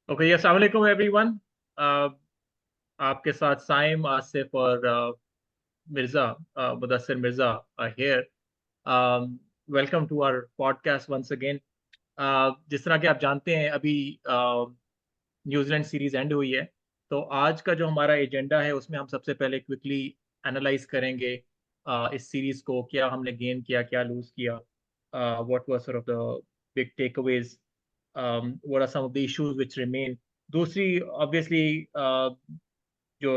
Okay, अस्सलाम वालेकुम everyone. आपके साथ साइम, आसिफ और Mirza, Mudassir Mirza here. Welcome to our podcast once again. जिस तरह कि आप जानते हैं, अभी न्यूजीलैंड सीरीज एंड हुई है। तो आज का जो हमारा एजेंडा है उसमें हम सबसे पहले क्विकली एनालाइज करेंगे इस सीरीज को, क्या हमने गेन किया, क्या लूज किया, what was sort of the big takeaways, what are some of the issues which remain. दूसरी ऑब्वियसली जो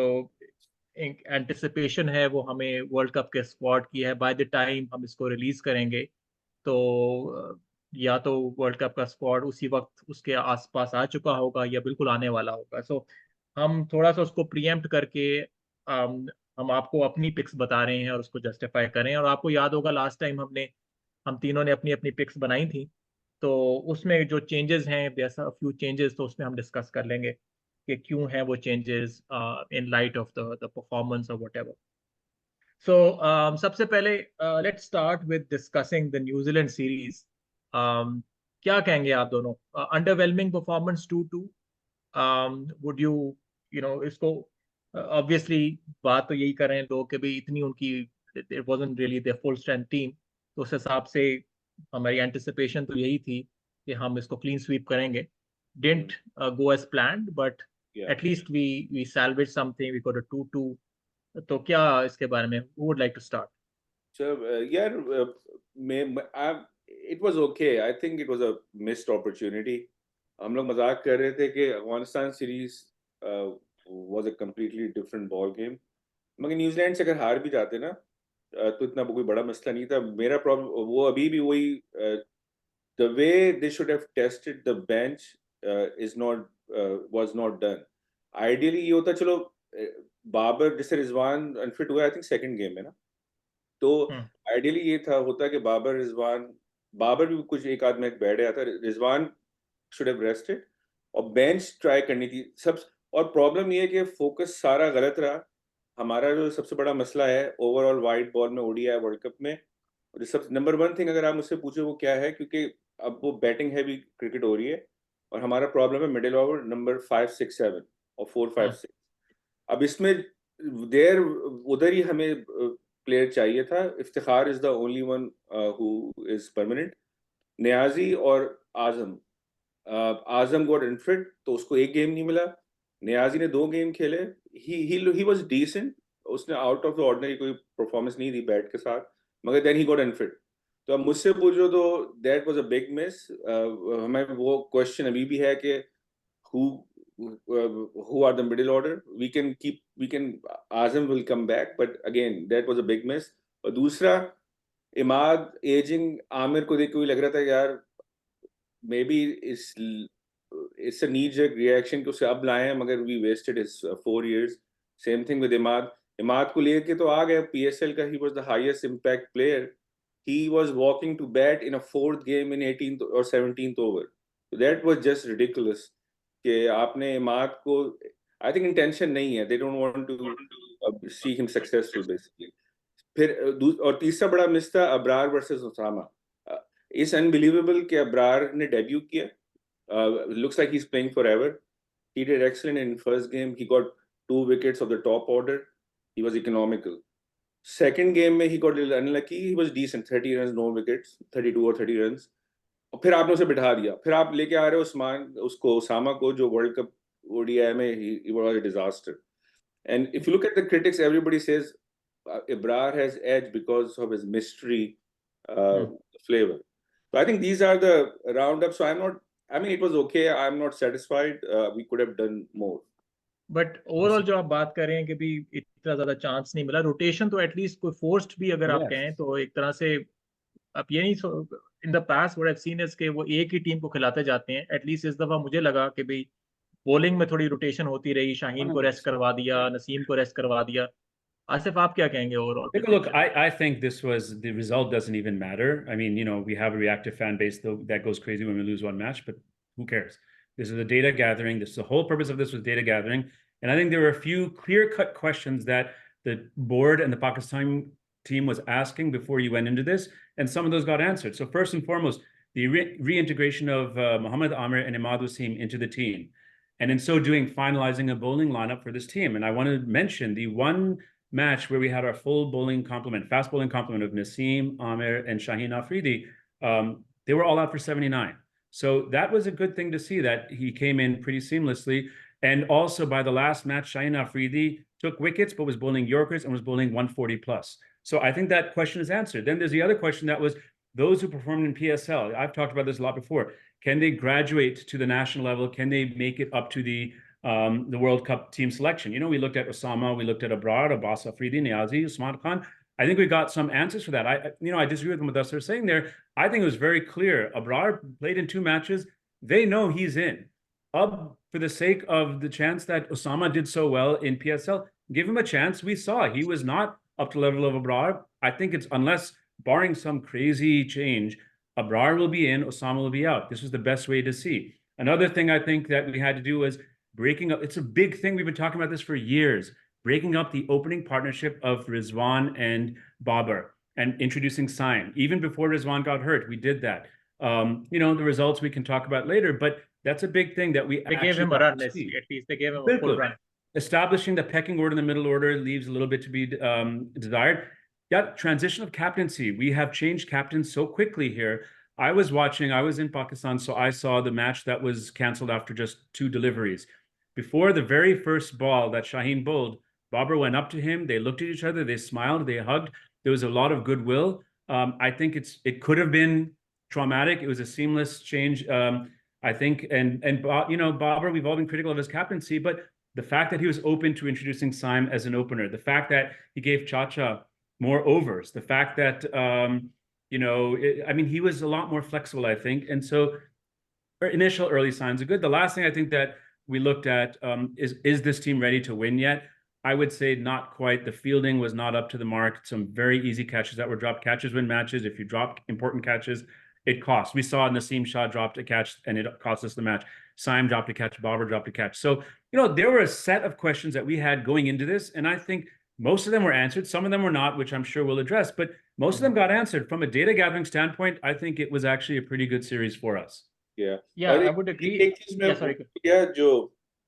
एंटिसिपेशन है वो हमें वर्ल्ड कप के स्क्वाड की है। बाय द टाइम हम इसको रिलीज करेंगे तो या तो वर्ल्ड कप का स्क्वाड उसी वक्त उसके आसपास आ चुका होगा या बिल्कुल आने वाला होगा। सो हम थोड़ा सा उसको प्रीएम्प्ट करके हम आपको अपनी पिक्स बता रहे हैं और उसको जस्टिफाई करें। और आपको याद होगा लास्ट टाइम हम तीनों ने अपनी अपनी पिक्स बनाई थी, तो उसमें जो चेंजेस हैं, जैसा फ्यू चेंजेस, तो उसमें हम डिस्कस कर लेंगे कि क्यों है वो changes in light of the performance और व्हाटएवर। सो सबसे पहले let's start with discussing the New Zealand series. क्या कहेंगे आप दोनों? Underwhelming performance 2-2, would you you know इसको ऑब्वियसली बात तो यही कर रहे हैं लोग कि भाई इतनी उनकी it wasn't really there full strength team. तो उस हिसाब से हमारी एंटिसिपेशन तो यही थी कि हम इसको क्लीन स्वीप करेंगे। Didn't go as planned, but Yeah. At least we salvage something, we got a 2-2। तो क्या इसके बारे में would like to start? So, yeah, it was okay. I think it was a missed opportunity. हम लोग मजाक कर रहे थे कि Afghanistan series was a completely different ball game. मगर न्यूजीलैंड से अगर हार भी जाते ना तो इतना कोई बड़ा मसला नहीं था। मेरा प्रॉब्लम वो अभी भी वही the way they should have tested the bench is not was not done. Ideally ये होता चलो बाबर जैसे रिजवान अनफिट हुआ आई थिंक सेकंड गेम में ना, तो आइडियली ये था होता कि बाबर भी कुछ एक आध मैच बैठ गया था, रिजवान शुड हैव रेस्टेड और बेंच ट्राई करनी थी सब। और प्रॉब्लम ये है कि फोकस सारा गलत रहा। हमारा जो सबसे बड़ा मसला है ओवरऑल वाइट बॉल में ओडीआई वर्ल्ड कप में, और सब नंबर वन थिंग अगर आप मुझसे पूछे वो क्या है, क्योंकि अब वो बैटिंग हैवी क्रिकेट हो रही है और हमारा प्रॉब्लम है मिडिल ओवर नंबर 5 6 7 और 4 5 6। अब इसमें देर उधर ही हमें प्लेयर चाहिए था। Iftikhar is the only one who is permanent. Niazi और आजम, आजम गॉट इनफिट तो उसको एक गेम नहीं मिला। नियाजी ने 2 गेम खेले, ही वाज डिसेंट। उसने आउट ऑफ द ऑर्डिनरी कोई परफॉर्मेंस नहीं दी बैट के साथ, मगर देन ही गॉट इनफिट। तो अब मुझसे पूछो तो that was a big miss. हमें वो क्वेश्चन अभी भी है कि who who are the middle order. We can Azam will come back, but again that was a big miss. और दूसरा इमाद एजिंग आमिर को देख के भी लग रहा था यार maybe it's a need reaction कि उसे अब लाए हैं, मगर we wasted is 4 years. Same thing with Imad. Imad को लेके तो आ गया पीएसएल का, he was the highest impact player. he was walking to bat in a fourth game in 18th or 17th over. So that was just ridiculous कि आपने इमाद को, I think intention नहीं है, they don't want to see him successful basically. फिर और तीसरा बड़ा miss था Abrar versus Usama. It's unbelievable कि अब्रार ने डेब्यू किया, looks like he is playing forever. he did excellent in first game, he got 2 wickets of the top order, he was economical. Second game में he got a little unlucky, he was decent, 30 runs no wickets, 32 or 30 runs। और फिर आपने उसे बिठा दिया, फिर आप लेके आ रहे हो उसको उसामा को जो वर्ल्ड कप ओडीआई में he was a disaster। and if you look at the critics, everybody says Ibrar has edge because of his mystery uh, flavor। so I think these are the roundup, so I'm not, I mean it was okay, I'm not satisfied, we could have done more। But overall जो आप बात कर रहे हैं कि भी इतना ज्यादा चांस नहीं मिला, रोटेशन तो एटलीस्ट कोई फोर्स्ड भी अगर आप Yes. कहें तो एक तरह से आप ये नहीं, in the past what I have seen is कि वो एक ही टीम को खिलाते जाते हैं। एटलीस्ट इस दफा मुझे लगा कि भाई बॉलिंग में थोड़ी रोटेशन होती रही, शाहीन को रेस्ट 100%. करवा दिया, नसीम को रेस्ट करवा दिया। आसिफ, आप क्या कहेंगे overall Look, I think this was the result doesn't even matter. I mean, we have a reactive fan base though that goes crazy when we lose one match, but who cares? This is a data gathering. This is the whole purpose of this was data gathering. And I think there were a few clear-cut questions that the board and the Pakistan team was asking before you went into this, and some of those got answered. So first and foremost, the reintegration of Mohammad Amir and Imad Wasim into the team. and in so doing, finalizing a bowling lineup for this team. And I want to mention the one match where we had our full bowling complement, fast bowling complement of Naseem, Amir, and Shaheen Afridi. They were all out for 79. So that was a good thing to see, that he came in pretty seamlessly. And also by the last match, Shaheen Afridi took wickets, but was bowling Yorkers and was bowling 140 plus. So I think that question is answered. Then there's the other question that was those who performed in PSL. I've talked about this a lot before. Can they graduate to the national level? Can they make it up to the World Cup team selection? You know, we looked at Osama, we looked at Abrar, Abbas Afridi, Niazi, Usman Khan. I think we got some answers for that. I disagree with them with us. They're saying there. I think it was very clear. Abrar played in 2 matches. They know he's in. For the sake of the chance that Osama did so well in PSL, give him a chance. We saw he was not up to the level of Abrar. I think it's, unless barring some crazy change, Abrar will be in, Osama will be out. This was the best way to see. Another thing I think that we had to do was breaking up. It's a big thing. We've been talking about this for years. Breaking up the opening partnership of Rizwan and Babar and introducing Saim. Even before Rizwan got hurt, we did that. You know, the results we can talk about later, but that's a big thing that we gave him a run. At least they gave him a full run. Establishing the pecking order in the middle order leaves a little bit to be desired. Yeah, transition of captaincy. We have changed captains so quickly here. I was in Pakistan, so I saw the match that was canceled after just 2 deliveries. Before the very first ball that Shaheen bowled, Babar went up to him. They looked at each other. They smiled. They hugged. There was a lot of goodwill. I think it could have been traumatic. It was a seamless change. I think, and you know, Babar, we've all been critical of his captaincy, but the fact that he was open to introducing Saim as an opener, the fact that he gave Chacha more overs, the fact that, you know, I mean, he was a lot more flexible, I think. And so initial early signs are good. The last thing I think that we looked at is this team ready to win yet? I would say not quite. The fielding was not up to the mark. Some very easy catches that were dropped. Catches win matches. If you drop important catches, it costs. We saw Naseem Shah dropped a catch and it cost us the match. Saim dropped a catch. Babar dropped a catch. So, you know, there were a set of questions that we had going into this, and I think most of them were answered. Some of them were not, which I'm sure we'll address, but most of them got answered. From a data gathering standpoint, I think it was actually a pretty good series for us. Yeah, I would agree.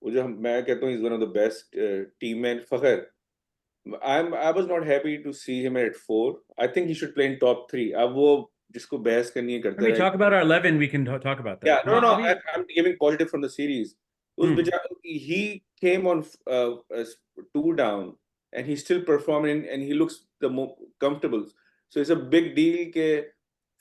मैं कहता हूँ he's one of the best team men. Fakhar, I was not happy to see him at 4. I think he should play in top 3. अब वो जिसको बहस करनी है करता है. When we talk about our 11, we can talk about that. Yeah, no, I'm giving positive from the series. He came on 2 down and he's still performing and he looks the more comfortable. So it's a big deal that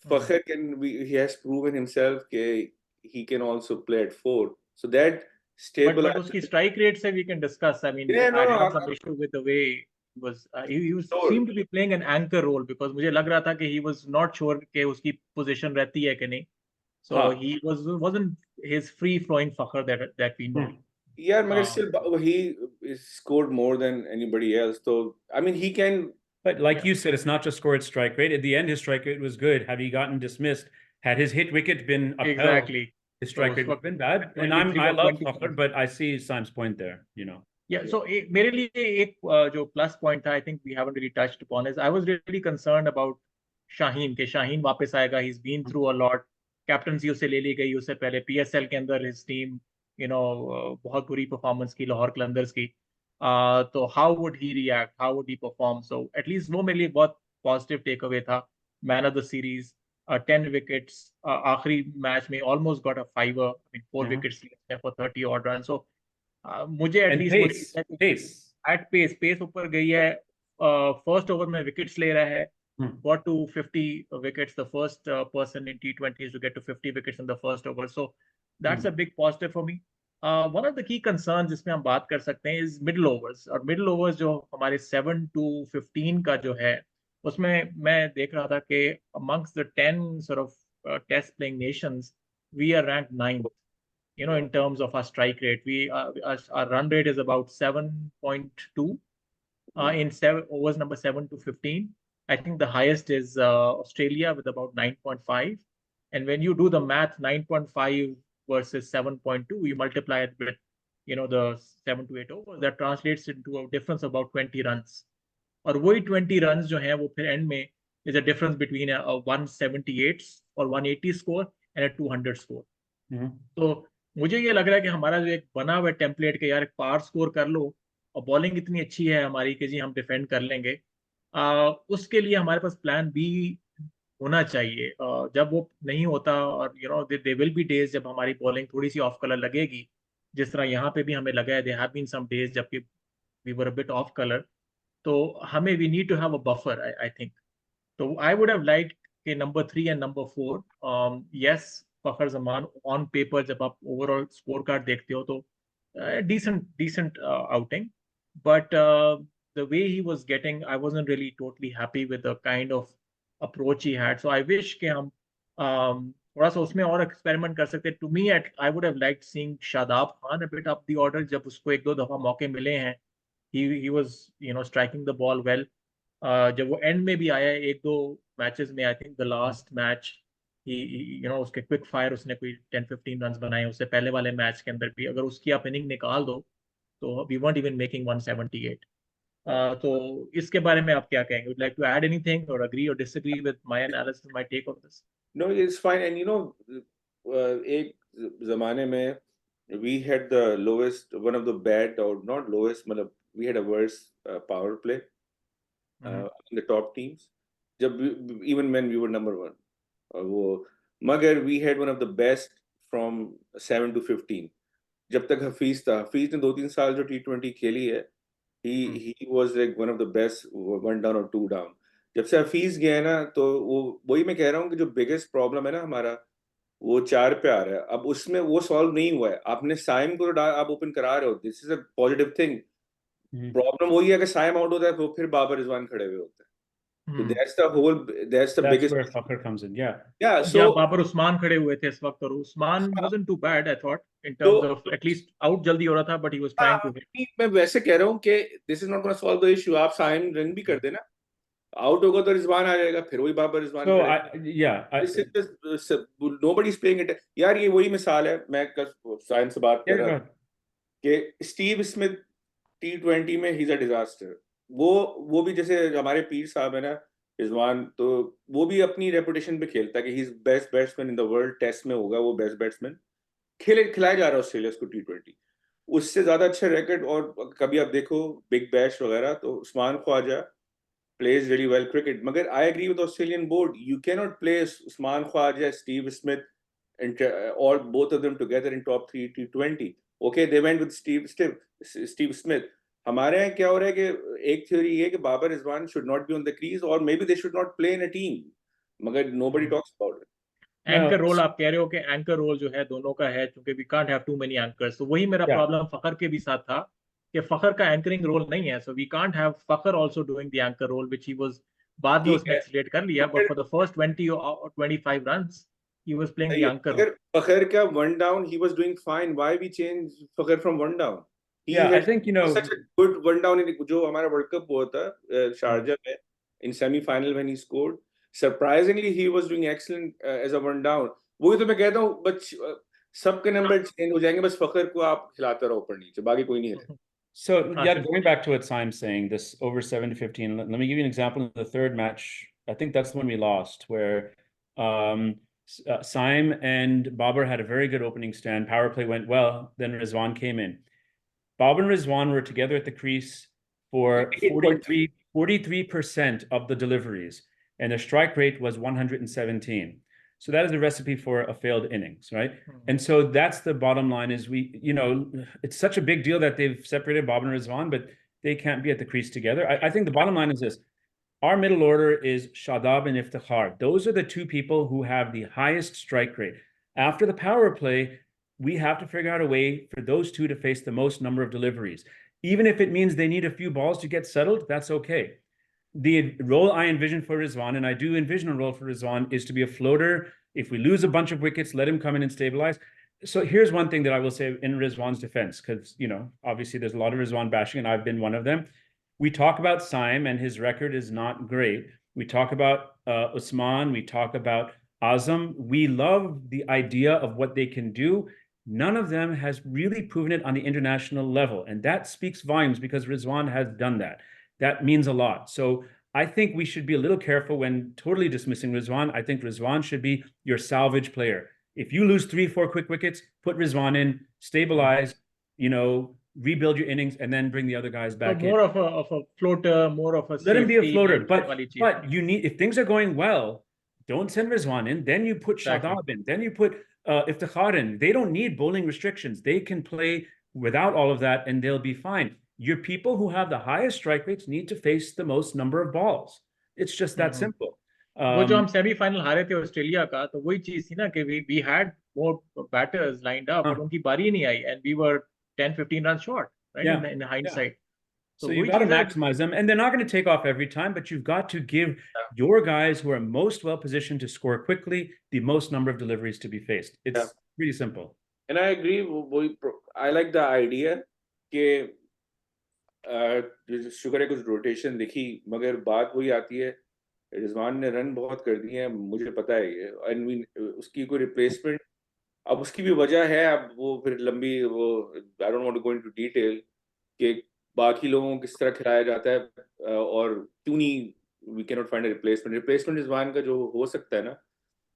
Fakhar he has proven himself that he can also play at 4. So that stable. But uski strike rate we can discuss. I mean, I had some issue with the way he seemed to be playing an anchor role, because मुझे लग रहा था कि he was not sure कि उसकी position रहती है कि नहीं. So he wasn't his free flowing Fakhar that we know. Yeah, but still he scored more than anybody else. So I mean, he can. But like you said, it's not just scored strike rate. At the end, his strike rate was good. Had he gotten dismissed, had his hit wicket been upheld, exactly, his strike rate would have been bad. And I love Fakhar, but I see Saim's point there, you know. Yeah, so मेरे लिए एक जो plus point था, I think we haven't really touched upon, is I was really concerned about Shaheen, कि Shaheen वापस आएगा. He's been through a lot. Captaincy उससे ले ली गई. उससे पहले PSL के अंदर his team, you know, बहुत बुरी performance की लाहौर कलंदर्स की. तो how would he react? How would he perform? So at least वो मेरे लिए बहुत positive takeaway था. Man of the series, 10 wickets. आखिरी match में almost got a 5er. I mean, 4 wickets for 30 odd runs. So मुझे at least at pace ऊपर गई है. First over में wickets ले रहा है. Got to 50 wickets. The first person in T20s to get to 50 wickets in the first over. So that's a big positive for me. One of the key concerns जिसमें हम बात कर सकते हैं is middle overs. और middle overs जो हमारे 7 to 15 का जो है, उसमें मैं देख रहा था कि amongst the 10 sort of test playing nations, we are ranked 9th. You know, in terms of our strike rate, our run rate is about 7.2 in overs number 7 to 15. I think the highest is Australia with about 9.5. And when you do the math, 9.5 versus 7.2, you multiply it with, you know, the 7 to 8 overs. That translates into a difference of about 20 runs. और वही 20 runs जो हैं वो फिर end में is a difference between a 178 or 180 score and a 200 score. So मुझे ये लग रहा है कि हमारा जो एक बना हुआ टेम्पलेट के यार एक पार स्कोर कर लो और बॉलिंग इतनी अच्छी है हमारी कि जी हम डिफेंड कर लेंगे, उसके लिए हमारे पास प्लान बी होना चाहिए। जब वो नहीं होता और दे विल बी डेज जब हमारी बॉलिंग थोड़ी सी ऑफ कलर लगेगी, जिस तरह यहाँ पे भी हमें लगा है, they have been some days जबकि we were a bit of colour. तो हमें we need to have a buffer, I think. So I would have liked कि number 3 and number 4, yes, Fakhar Zaman on paper जब आप ओवरऑल स्कोर कार्ड देखते हो तो decent outing, but the way he was getting, I wasn't really totally happy with the kind of approach he had. So I wish कि हम थोड़ा सा उसमें और एक्सपेरिमेंट कर सकते। To me at I would have liked seeing Shadab Khan a bit up the order, जब उसको एक दो दफा मौके मिले हैं। he was striking the ball well। जब वो एंड में भी आया है एक दो मैचेस में, I think the last match उसके क्विक फायर उसने कोई 10-15 रन बनाए, उससे पहले वाले मैच के अंदर भी अगर उसकी आप इनिंग निकाल दो तो वी weren't even making 178। तो इसके बारे में आप क्या कहेंगे? Would like to add anything और अग्री और disagree with my analysis, my take on this? No, it's fine. And एक जमाने में we had the lowest, one of the bad, or not lowest, मतलब we had a worse power play in the top teams. Even when we were number one, वो मगर we had one of the best from 7 to 15। जब तक हफीज था, हफीज ने 2-3 साल जो T20 खेली है, he was like one of the best, 1 down or 2 down। जब से हफीज गया है ना, तो वो वही मैं कह रहा हूँ कि जो बिगेस्ट प्रॉब्लम है ना हमारा, वो 4 पे आ रहा है। अब उसमें वो सॉल्व नहीं हुआ है। आपने साइम को आप ओपन करा रहे हो, this is a positive thing. Problem वही है कि साइम आउट होता है तो फिर बाबर रिजवान खड़े हुए होते हैं। तो that's the That's biggest where Fakhr comes in. Yeah. yeah या so बाबर उस्मान खड़े हुए थे इस वक्त, और Usman wasn't too bad I thought in तो terms of at least out जल्दी हो रहा था, but he was trying to hit। मैं वैसे कह रहा हूँ कि this is not gonna solve the issue. आप साइम रन भी कर देना, आउट होगा तो रिजवान आ जाएगा, फिर वही बाबर रिजवान So खड़े। I this is just nobody is playing it यार। ये वही मिसाल है, मैं कल साइम से बात yeah, कर रहा go था ahead. कि स्टीव स्मिथ T20 में ही इज अ डिजास्टर। वो भी जैसे हमारे पीर साहब है ना रिजवान, तो वो भी अपनी रेपुटेशन पे खेलता है कि he is best batsman in the world. Test में होगा वो बेस्ट बैट्समैन, खिलाया जा रहा है ऑस्ट्रेलिया को T20, उससे ज्यादा अच्छे रैकेट। और कभी आप देखो बिग बैश वगैरह, तो Usman Khwaja plays really well cricket, मगर I agree with the Australian board, you cannot place Usman Khwaja, Steve Smith, and all both of them together in top 3 T20। Okay, they went with Steve Smith। हमारे यहाँ क्या हो रहा है कि एक theory ये कि Babar Rizwan should not be on the crease, or maybe they should not play in a team, मगर nobody talks about it। No. Anchor role आप कह रहे हो कि एंकर रोल जो है दोनों का है, क्योंकि we can't have too many anchors. तो वही मेरा Yeah. प्रॉब्लम फखर के भी साथ था कि फखर का एंकरिंग रोल नहीं है, so we can't have Fakhar also doing the anchor role which he was. बाद में ठीक उसने है, एक्सलेट कर लिया, बट फॉर द फर्स्ट 20 और 25 runs he was playing the सही है। Anchor role. अगर फखर का one down he was doing fine, why we change Fakhar from one down? ही Yeah, I had think such a good one down in जो हमारा world cup हुआ था शारजा में in semifinal when he scored. Surprisingly he was doing excellent as a one down. वही तो मैं कहता हूँ, बस सबके नंबर चेंज हो जाएंगे, बस फखर को आप खिलाते रहो ऊपर नीचे, बाकी कोई नहीं हिलेगा। so. Yeah, Asif. going back to what Simon's saying, this over 7 to 15. Let me give you an example. In the third match, I think that's the one we lost, where Sime and Babar had a very good opening stand. Power play went well. Then Rizwan came in. Babar and Rizwan were together at the crease for 43% of the deliveries, and their strike rate was 117. So that is a recipe for a failed innings, right? And so that's the bottom line is it's such a big deal that they've separated Babar and Rizwan, but they can't be at the crease together. I think the bottom line is this. Our middle order is Shadab and Iftikhar. Those are the two people who have the highest strike rate. After the power play, we have to figure out a way for those two to face the most number of deliveries. Even if it means they need a few balls to get settled, that's okay. The role I envision for Rizwan, and I do envision a role for Rizwan, is to be a floater. If we lose a bunch of wickets, let him come in and stabilize. So here's one thing that I will say in Rizwan's defense, because, obviously there's a lot of Rizwan bashing, and I've been one of them. We talk about Saim, and his record is not great. We talk about Usman. We talk about Azam. We love the idea of what they can do. None of them has really proven it on the international level, and that speaks volumes because Rizwan has done that. That means a lot. So I think we should be a little careful when totally dismissing Rizwan. I think Rizwan should be your salvage player. If you lose 3-4 quick wickets, put Rizwan in, stabilize, rebuild your innings, and then bring the other guys So back in. more of a floater, more of a Let him be a safety floater, net but wali cheez. you need, if things are going well, don't send Rizwan in. Then you put Exactly. Shadab in. Then you put Iftikhar in. They don't need bowling restrictions. They can play without all of that, and they'll be fine. Your people who have the highest strike rates need to face the most number of balls. It's just that simple. वो जो हम semifinal हारे थे Australia का, तो वही चीज थी ना कि we had more batters lined up, but उनकी बारी नहीं आई, and we were 10-15 runs short, right? Yeah. In hindsight. So you've got to maximize them, and they're not going to take off every time, but you've got to give your guys who are most well positioned to score quickly the most number of deliveries to be faced. It's pretty simple. And I agree. I like the idea कि शुक्र है कुछ rotation दिखी, मगर बात वही आती है, रिजवान ने रन बहुत कर दिए हैं, मुझे पता है ये, एंड उसकी कोई रिप्लेसमेंट, अब उसकी भी वजह है, अब वो फिर लंबी वो I don't want to go into detail कि बाकी लोगों को किस तरह खिलाया जाता है और क्यों नहीं we can not find a replacement Rizwan का जो हो सकता है ना,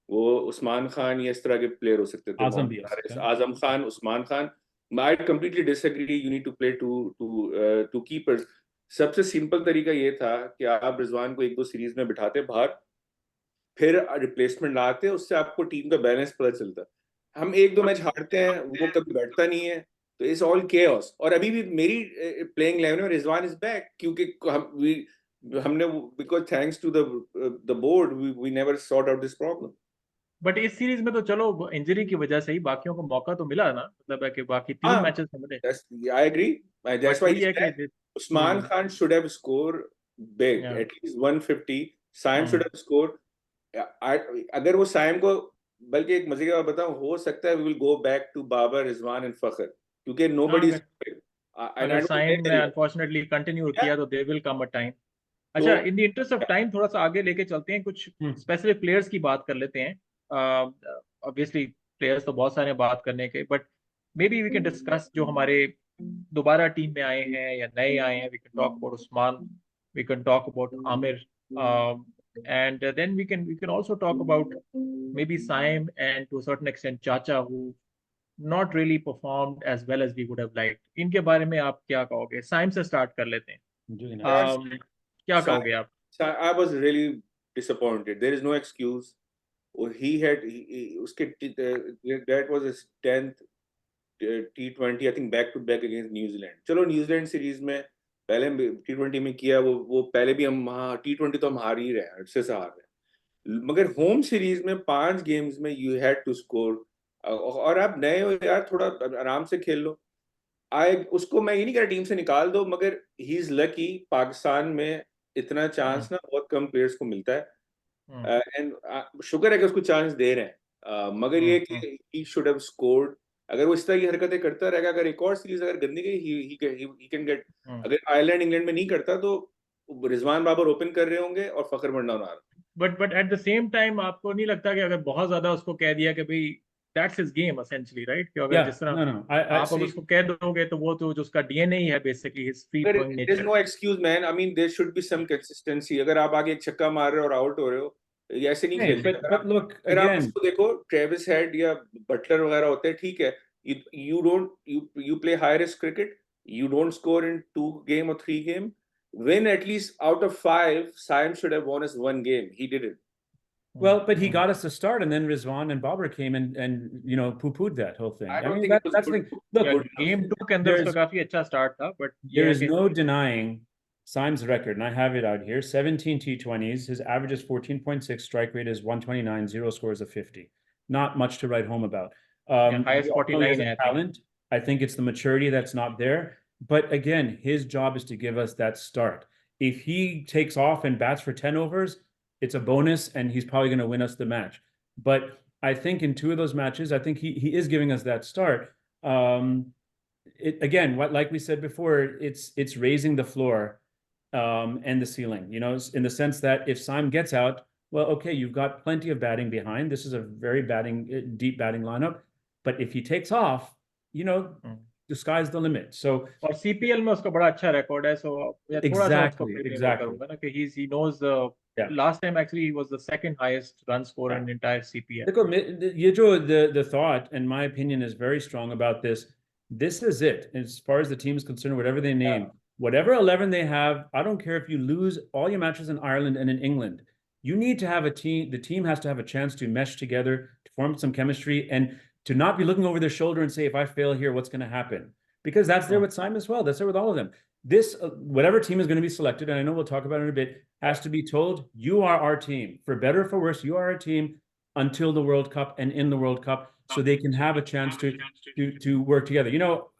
वो उस्मान खान या इस तरह के प्लेयर हो सकते थे, Azam Khan, Usman Khan. I completely disagree. You need to play two keepers. सबसे सिंपल तरीका ये था कि आप रिजवान को 1-2 सीरीज में बिठाते बाहर, फिर रिप्लेसमेंट लाते, उससे आपको टीम का बैलेंस पता चलता. हम 1-2 मैच हारते हैं, वो कभी बैठता नहीं है, तो इट्स ऑल केओस. और अभी भी मेरी प्लेइंग 11 में रिजवान इज बैक, क्योंकि हमने because thanks to the board we never sort out this problem. But इस सीरीज में तो चलो इंजरी की वजह से ही बाकियों को मौका तो मिला ना, मतलब है कि बाकी 3 मैचेस में मिले. I agree. That's why Usman Khan should have score big, at least 150. Saim should have score. अगर वो साइम को, बल्कि एक मजे की बात बताऊं, हो सकता है we will go back to Babar, Rizwan and Fakhar, क्योंकि नोबडी इज अगर साइम ने अनफॉर्चुनेटली कंटिन्यू किया तो there will come a time. अच्छा, in the interest of time थोड़ा सा आगे लेके चलते हैं, कुछ स्पेसिफिक प्लेयर्स की बात कर लेते हैं. ऑब्वियसली प्लेयर्स तो बहुत सारे बात करने के, but maybe we can discuss जो हमारे दोबारा टीम में आए हैं या नए आए हैं. We can talk about Usman, we can talk about Aamir, and then we can also talk about maybe Saim and to a certain extent Chacha, who not really performed as well as we would have liked. इनके बारे में आप क्या कहोगे? साइम से start कर लेते हैं. क्या कहोगे आप? I was really disappointed. There is no excuse. उसके that was his 10th T20, I think back to back against New Zealand. चलो न्यूजीलैंड सीरीज में पहले T20 में किया, वो पहले भी हम T20 तो हम हार ही रहे हैं, अच्छे से हार रहे हैं, मगर होम सीरीज में 5 गेम्स में यू हैड टू स्कोर. और आप नए हो यार, थोड़ा आराम से खेल लो. उसको मैं ये नहीं कह रहा टीम से निकाल दो, मगर ही इज लकी. पाकिस्तान में इतना चांस ना बहुत कम प्लेयर्स को मिलता है, एंड शुक्र है कि उसको चांस दे रहे हैं, मगर ये कि ही शुड हैव स्कोर्ड. अगर वो इस तरह की हरकतें करता रहेगा, अगर एक और सीरीज अगर गंदी गई, ही कैन गेट. अगर आयरलैंड इंग्लैंड में नहीं करता तो रिजवान बाबर ओपन कर रहे होंगे और फखर मंडाउन आ रहा. But at the same time आपको नहीं लगता कि अगर बहुत ज्यादा उसको कह दिया कि भाई that's his game essentially, right? कि अगर जिस तरह आप अब उसको कह दोगे तो वो तो जो उसका DNA ही है basically, his free flowing nature. There's no excuse, man. I mean, there should be some consistency. अगर आप आगे एक छक्का मार रहे हो और आउट हो रहे हो, ऐसे नहीं खेलते. But look, अगर आप उसको देखो, ट्रेविस हेड या बटलर वगैरह होते हैं, ठीक है. You play high risk cricket. You don't score in 2 game or 3 game. Win at least out of 5. Saim should have won us 1 game. He didn't. Well, but he got us to start, and then Rizwan and Babar came and poo-pooed that whole thing. I don't think that's the thing. Look, game 2 के अंदर उसका काफी अच्छा start था, but there is no denying Saim's record, and I have it out here: 17 T20s. His average is 14.6. Strike rate is 129. 0 scores of 50. Not much to write home about. Highest 49 talent. I think it's the maturity that's not there. But again, his job is to give us that start. If he takes off and bats for 10 overs, it's a bonus, and he's probably going to win us the match. But I think in 2 of those matches, I think he is giving us that start. Again, like we said before, it's raising the floor and the ceiling. In the sense that if Saim gets out, well, okay, you've got plenty of batting behind. This is a very deep batting lineup. But if he takes off, the sky's the limit. So और CPL में उसका बड़ा अच्छा record है, so exactly. he knows the Yeah. last time actually he was the second highest run scorer in entire CPL. देखो ये जो the thought and my opinion is very strong about this. This is it as far as the team is concerned. Whatever they name, whatever 11 they have, I don't care if you lose all your matches in Ireland and in England. You need to have a team. The team has to have a chance to mesh together, to form some chemistry, and to not be looking over their shoulder and say, if I fail here, what's going to happen? Because that's there with Simon as well. That's there with all of them. This, whatever team is going to be selected, and I know we'll talk about it in a bit, has to be told, you are our team. For better or for worse, you are our team until the World Cup and in the World Cup, so they can have a chance to work together. You know,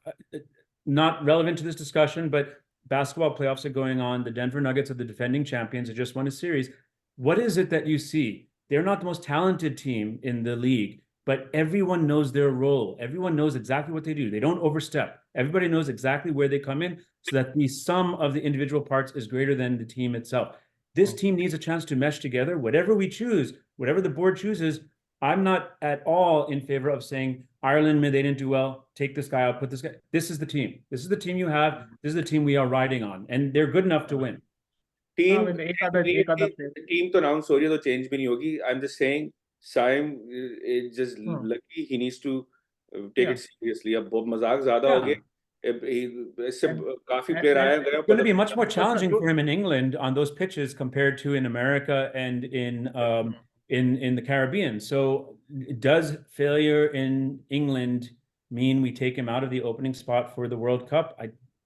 not relevant to this discussion, but basketball playoffs are going on. The Denver Nuggets are the defending champions. They just won a series. What is it that you see? They're not the most talented team in the league, but everyone knows their role. Everyone knows exactly what they do. They don't overstep. Everybody knows exactly where they come in, so that the sum of the individual parts is greater than the team itself. This team needs a chance to mesh together. Whatever we choose, whatever the board chooses, I'm not at all in favor of saying Ireland, they didn't do well, take this guy out, put this guy. This is the team. This is the team you have. This is the team we are riding on, and they're good enough to win. Team player. team तो announce हो रही है तो change भी नहीं होगी. I'm just saying Saim is just lucky. He needs to take it seriously. अब बहुत मजाक ज़्यादा हो गया. इससे काफी player आए गए. It's going to be much more challenging for him in England on those pitches compared to in America and in the Caribbean. So does failure in England mean we take him out of the opening spot for the World Cup?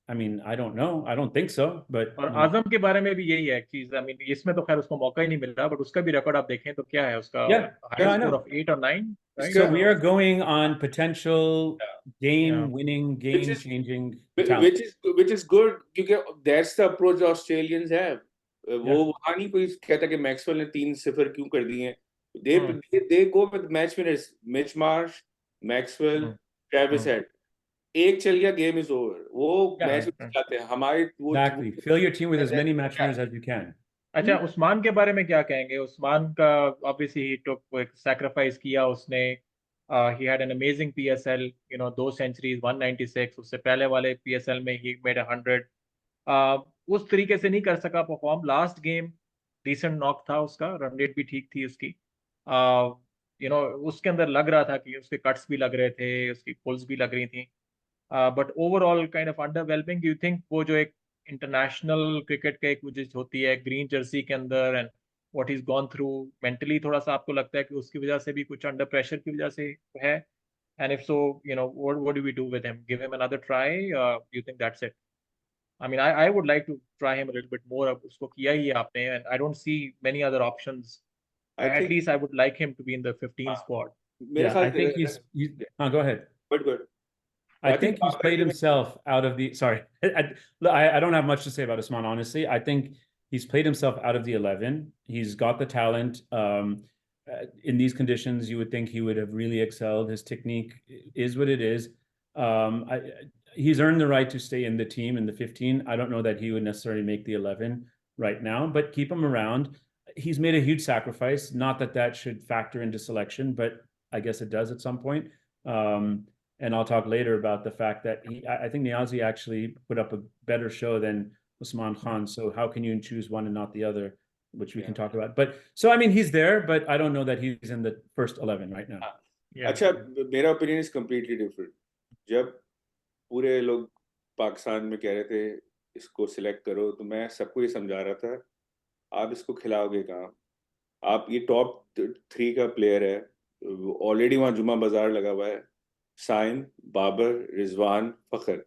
I mean, I don't know. I don't think so, but और आजम के बारे में भी यही है चीज. I mean, इसमें तो खैर उसको मौका ही नहीं मिल रहा, but उसका भी रिकॉर्ड आप देखें तो क्या है उसका highest score of 8 or 9. Right? So we are going on potential game-winning, game-changing talent. Which is good because that's the approach the Australians have. वो वहाँ नहीं कोई कहता कि मैक्सवेल ने 3-0 क्यों कर दिए. They go with match winners. Mitch Marsh, Maxwell, Travis Head. एक चल गया, game is over. वो मैच चाहते हैं हमारे. Exactly. Fill your team with as many match winners as you can. अच्छा, उस्मान के बारे में क्या कहेंगे? उस्मान का obviously he took एक sacrifice किया उसने. He had an amazing PSL, you know, 2 centuries, 196. उससे पहले वाले PSL में he made 100. उस तरीके से नहीं कर सका perform. Last game decent knock था उसका, रन रेट भी ठीक थी उसकी. यू नो उसके अंदर लग रहा था कि उसके कट्स भी लग रहे थे, उसकी पुल्स भी लग रही थी. But overall kind of underwhelming. You think वो जो एक इंटरनेशनल क्रिकेट का एक वजह होती है ग्रीन जर्सी के अंदर and what is gone through mentally, थोड़ा सा आपको लगता है कि उसकी वजह से भी कुछ अंडर प्रेशर की वजह से है? And if so, you know, what do we do with him? Give him another try? You think that's it? I mean, I would like to try him a little bit more. उसको किया ही है आपने, and I don't see many other options. At least I would like him to be in the 15 squad. Yeah, I think he's go ahead. Good. I think he's played himself out of the. Sorry, I don't have much to say about Usman, honestly. I think he's played himself out of the 11. He's got the talent. In these conditions, you would think he would have really excelled. His technique is what it is. He's earned the right to stay in the team in the 15. I don't know that he would necessarily make the 11 right now, but keep him around. He's made a huge sacrifice. Not that that should factor into selection, but I guess it does at some point. And I'll talk later about the fact that I think Niazi actually put up a better show than Usman Khan. So how can you choose one and not the other, which we can talk about. But so, I mean, he's there, but I don't know that he's in the first 11 right now. अच्छा, मेरा opinion is completely different. जब पूरे लोग पाकिस्तान में कह रहे थे इसको सिलेक्ट करो, तो मैं सबको ये समझा रहा था आप इसको खिलाओगे कहाँ? आप ये टॉप 3 का प्लेयर है, ऑलरेडी वहाँ जुमा बाजार लगा हुआ है. Saim, Babar, Rizwan, Fakhar.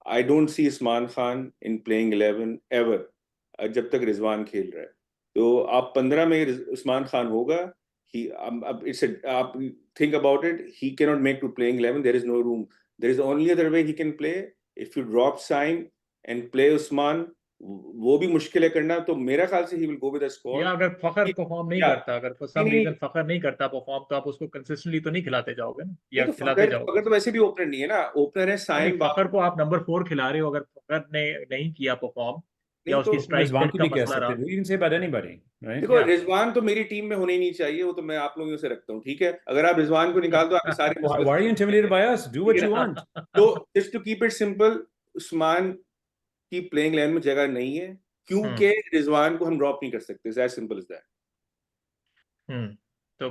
I don't see Usman Khan in playing 11 ever जब तक रिजवान खेल रहा है. तो आप 15 में उस्मान खान होगा. आप think about it, he cannot make to playing 11. There is no room. There is only other way he can play. If you drop Saim and play Usman, वो भी मुश्किल है करना. तो मेरा ख्याल से he will go with a squad. या अगर फखर परफॉर्म नहीं करता, अगर for some reason फखर नहीं करता परफॉर्म, तो आप उसको कंसिस्टेंटली तो नहीं खिलाते जाओगे ना, या तो खिलाते जाओगे? फखर तो वैसे भी ओपनर नहीं है ना. ओपनर है साइम. फखर को आप नंबर 4 खिला रहे हो. अगर फखर ने नहीं किया परफॉर्म या उसकी स्ट्राइक रेट का मसला रहा. You can say about anybody, right? देखो, रिजवान तो मेरी टीम में होने ही नहीं चाहिए. वो तो मैं आप लोगों से रखता हूँ, ठीक है? अगर आप रिजवान को निकाल दो, आपके सारे. Why are you intimidated by us? Do what you want. तो just to keep it simple, Usman की प्लेइंग 11 में जगह नहीं है. क्योंकि रिजवान को हम ड्रॉप नहीं कर सकते, as simple as that. तो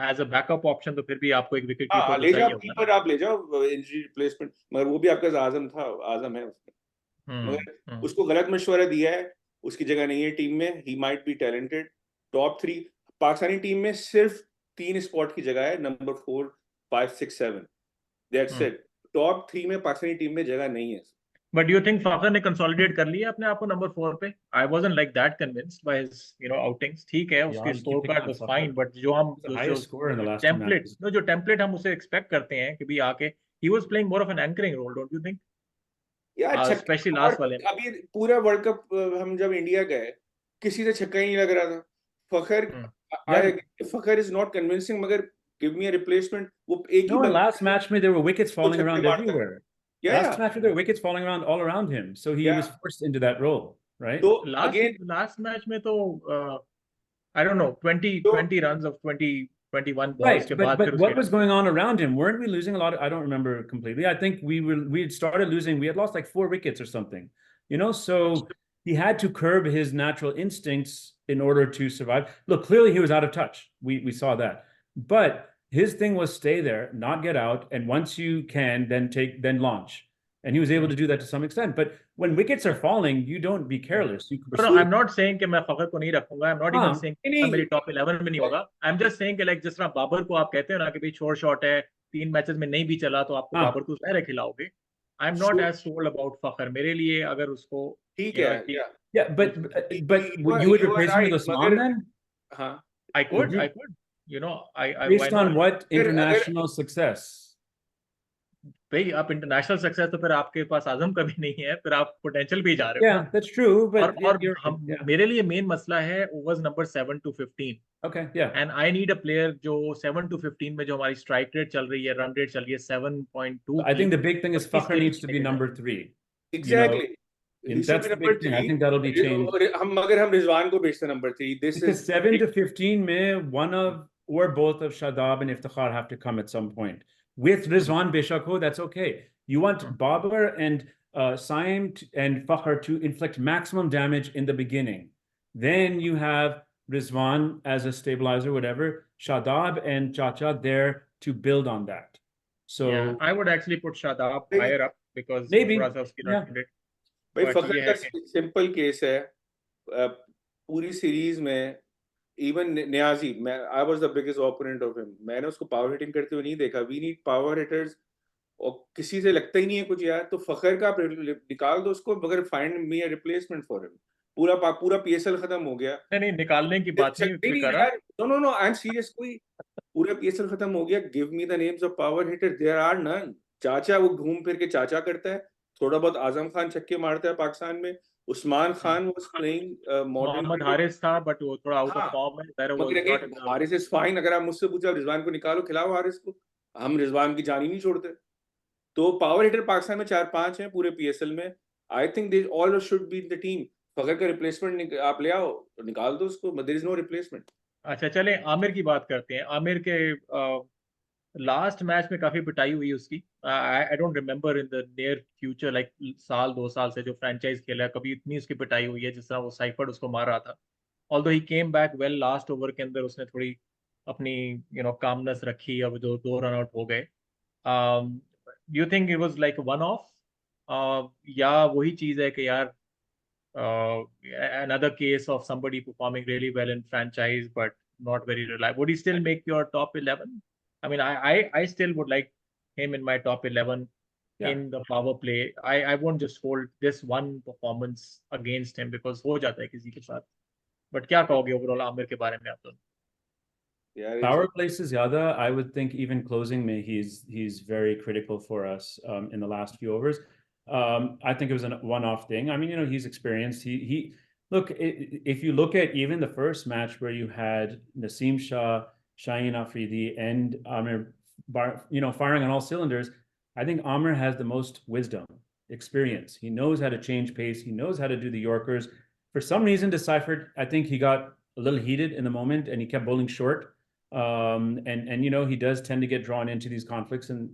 एज अ बैकअप ऑप्शन तो फिर भी आपको एक विकेट कीपर हाँ, तो ले चाहिए जाओ होगा कीपर, ना। आप ले जाओ इंजरी रिप्लेसमेंट, मगर वो भी आपका आजम है उसमें, मगर उसको गलत मशवरा दिया है, उसकी जगह नहीं है टीम में. He might be talented. Top 3 Pakistani team में सिर्फ 3 स्पॉट की जगह है, नंबर 4, 5, 6, 7. That's it. टॉप 3 में पाकिस्तानी टीम में जगह नहीं है. बट डू यू थिंक फखर ने कंसोलिडेट कर लिया अपने आप को नंबर 4 पे? I wasn't like that convinced by his outings. ठीक है, उसकी Yeah, you score keep picking card on was Fakhar. Fine, but जो हम The highest scorer in the last 2 template matches. जो टेम्पलेट हम उसे एक्सपेक्ट करते हैं कि भी आके he was playing more of an anchoring role, don't you think? यार स्पेशली छक्का, और लास्ट वाले में. अभी पूरा वर्ल्ड कप हम जब इंडिया गए, किसी से छक्का ही नहीं लग रहा था. फखर, Yeah. Fakhar is not convincing, मगर गिव मी अ रिप्लेसमेंट. वो एक ही No, in बंदा last match, there were wickets falling छक्के around मारता है. everywhere. Yeah, Last match, there were wickets falling around all around him, so he was forced into that role, right? तो last again, last match में तो I don't know 20 runs off 21 balls Right, के but बाद फिर what उसके was going on around him? Weren't we losing a lot? I don't remember completely. I think we had started losing. We had lost like 4 wickets or something, So he had to curb his natural instincts in order to survive. Look, clearly he was out of touch. We saw that, but his thing was stay there, not get out, and once you can, then launch. And he was able to do that to some extent. But when wickets are falling, you don't be careless. You No, pursue. I'm not saying कि मैं फखर को नहीं रखूंगा. I'm not even saying नहीं, मेरी top 11 में नहीं होगा. I'm just saying कि like जिस तरह बाबर को आप कहते हो ना कि भाई छोड़ शॉट है, 3 मैचेस में नहीं भी चला तो आपको बाबर को ज़ाहिर खिलाओगे. I'm not as sold about फखर. मेरे लिए अगर उसको ठीक है, Yeah, but you would replace him with Osman then? हाँ, I could. I Based why on not? what international success? भाई आप इंटरनेशनल सक्सेस तो फिर आपके पास आजम कभी नहीं है, फिर आप पोटेंशियल पे ही जा रहे हो. Yeah, that's true, but और you're हम yeah. मेरे लिए मेन मसला है overs number 7 to 15. Okay, yeah. And I need a player जो 7 to 15 में जो हमारी स्ट्राइक रेट चल रही है, रन रेट चल रही है 7.2 I think the big thing is Fakhar इसके needs to be लिए number 3. Exactly. He should That's be the number big thing. I 3. think that'll be changed. मगर हम रिजवान को बेचते number 3. This Because is 7 to 15 में one of or both of Shadab and Iftikhar have to come at some point. With Rizwan Beshako, that's okay. You want Babar and Saim and Fakhar to inflict maximum damage in the beginning. Then you have Rizwan as a stabilizer, whatever. Shadab and Chacha there to build on that. So yeah, I would actually put Shadab higher up because maybe, थोड़ा सा उसकी yeah. run rate. भाई But फखर ये का है कि simple case है. पूरी सीरीज में इवन न्याजी, मैं I was the biggest opponent of him, मैंने उसको पावर हिटिंग करते हुए नहीं देखा. वी नीड पावर हिटर्स, और किसी से लगता ही नहीं है कुछ यार. तो फखर का आप निकाल दो उसको, मगर find me a replacement for him. पूरा पीएसएल खत्म हो गया. नहीं निकालने की बात नहीं नहीं कर रहा. यार, नो आई एम सीरियस. कोई पूरा पीएसएल खत्म हो गया. Give me the names of power hitter, there are none. चाचा वो घूम फिर के चाचा करता है, थोड़ा बहुत आजम खान छक्के मारता है पाकिस्तान में. Usman Khan was playing modern Mohammad Haris था बट वो थोड़ा आउट ऑफ हाँ, फॉर्म है. दैट वाज मगर not again Haris is fine. अगर आप मुझसे पूछा रिजवान को निकालो, खिलाओ हारिस को, हम रिजवान की जान ही नहीं छोड़ते. तो पावर हिटर पाकिस्तान में 4-5 हैं पूरे पीएसएल में. I think they all should be in the team. Fakhar का रिप्लेसमेंट आप ले आओ, निकाल दो उसको, देयर इज नो रिप्लेसमेंट. अच्छा चले आमिर की बात करते हैं. आमिर के लास्ट मैच में काफी पिटाई हुई उसकी. I don't remember in the near future like साल 2 साल से जो फ्रेंचाइज खेला है कभी इतनी उसकी पिटाई हुई है जिस तरह वो साइफर्ड उसको मार रहा था. Although he came back well, last over के अंदर उसने थोड़ी अपनी कामनेस रखी. अब जो 2 रन आउट हो गए, you think it was like one of, या वही चीज है कि यार another case of somebody performing really well in franchise but not very reliable? Would he still make your top 11? I mean, I still would like him in my top 11 in the power play. I won't just hold this one performance against him because हो जाता है किसी के साथ. But क्या कहोगे overall Aamir के बारे में आप दोनों? Power places Yada, I would think even closing me, he's very critical for us in the last few overs. I think it was a one-off thing. I mean, he's experienced. He look, if you look at even the first match where you had Naseem Shah, Shaheen Afridi, and Amir, firing on all cylinders, I think Amir has the most wisdom, experience. He knows how to change pace. He knows how to do the Yorkers. For some reason, Deciphered, I think he got a little heated in the moment and he kept bowling short. And he does tend to get drawn into these conflicts, and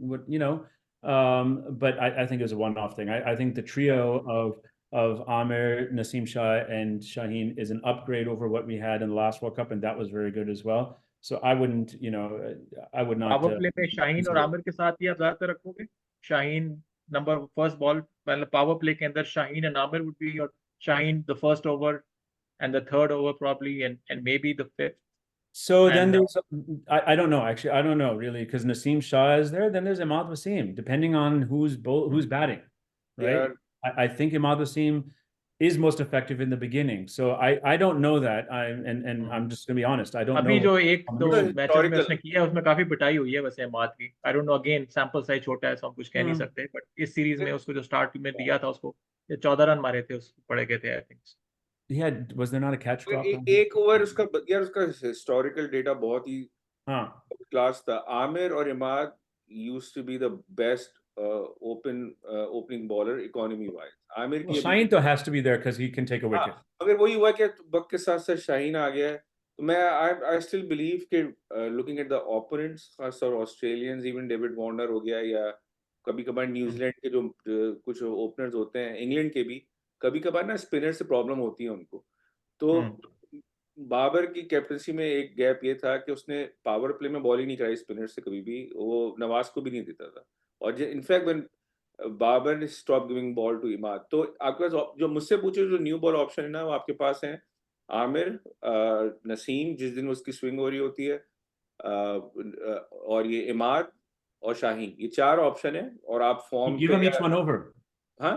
but I think it was a one-off thing. I think the trio of of Amir, Naseem Shah, and Shaheen is an upgrade over what we had in the last World Cup, and that was very good as well. So I wouldn't, I would not. Power play में शाहीन और आमिर के साथ ही आप ज्यादातर रखोगे? Shaheen number first ball, मतलब power play के अंदर Shaheen and Aamir would be your, Shaheen the first over and the third over probably, and maybe the fifth. So then And there's, I don't know, actually, I don't know really, because Naseem Shah is there. Then there's Imad Wasim, depending on who's batting, right? Yeah. I think Imad Wasim is most effective in the beginning. So I don't know that. I'm just gonna be honest. I don't अभी know. जो एक दो matches में Historical. उसने किया है उसमें काफी पिटाई हुई है वैसे इमाद की। I don't know, again sample size छोटा है, so हम कुछ कह नहीं सकते, बट इस सीरीज में उसको जो स्टार्ट में दिया था उसको, ये 14 रन मारे थे उसको, पड़े गए थे I think. He had, was there not a catch drop? एक ओवर उसका, यार उसका हिस्टोरिकल डेटा बहुत ही हाँ, क्लास था। आमिर और Imad used to be the best opening bowler economy wise. Aamir well, की Shaheen though has to be there because he can take a wicket. अगर वही हुआ कि वक्त के साथ साथ शाहीन आ गया है, तो मैं आई स्टिल बिलीव कि लुकिंग एट द ओपोनेंट्स, खासतौर ऑस्ट्रेलियंस, इवन डेविड वार्नर हो गया, या कभी कभार न्यूजीलैंड के जो कुछ ओपनर्स होते हैं, इंग्लैंड के भी कभी कभार ना स्पिनर से प्रॉब्लम होती है उनको। तो बाबर की कैप्टनसी में एक गैप ये था कि उसने पावर प्ले में बॉल ही नहीं कराई स्पिनर से कभी भी, वो नवाज को भी नहीं देता था। और इनफैक्ट व्हेन बाबर ने stop giving ball to Imad, तो आपके पास जो मुझसे पूछे जो न्यू बॉल ऑप्शन है ना, वो आपके पास है आमिर, नसीम जिस दिन उसकी स्विंग हो रही होती है, और ये इमाद और शाहीन, ये 4 ऑप्शन है। और आप फॉर्म Give पे him each one over. हाँ,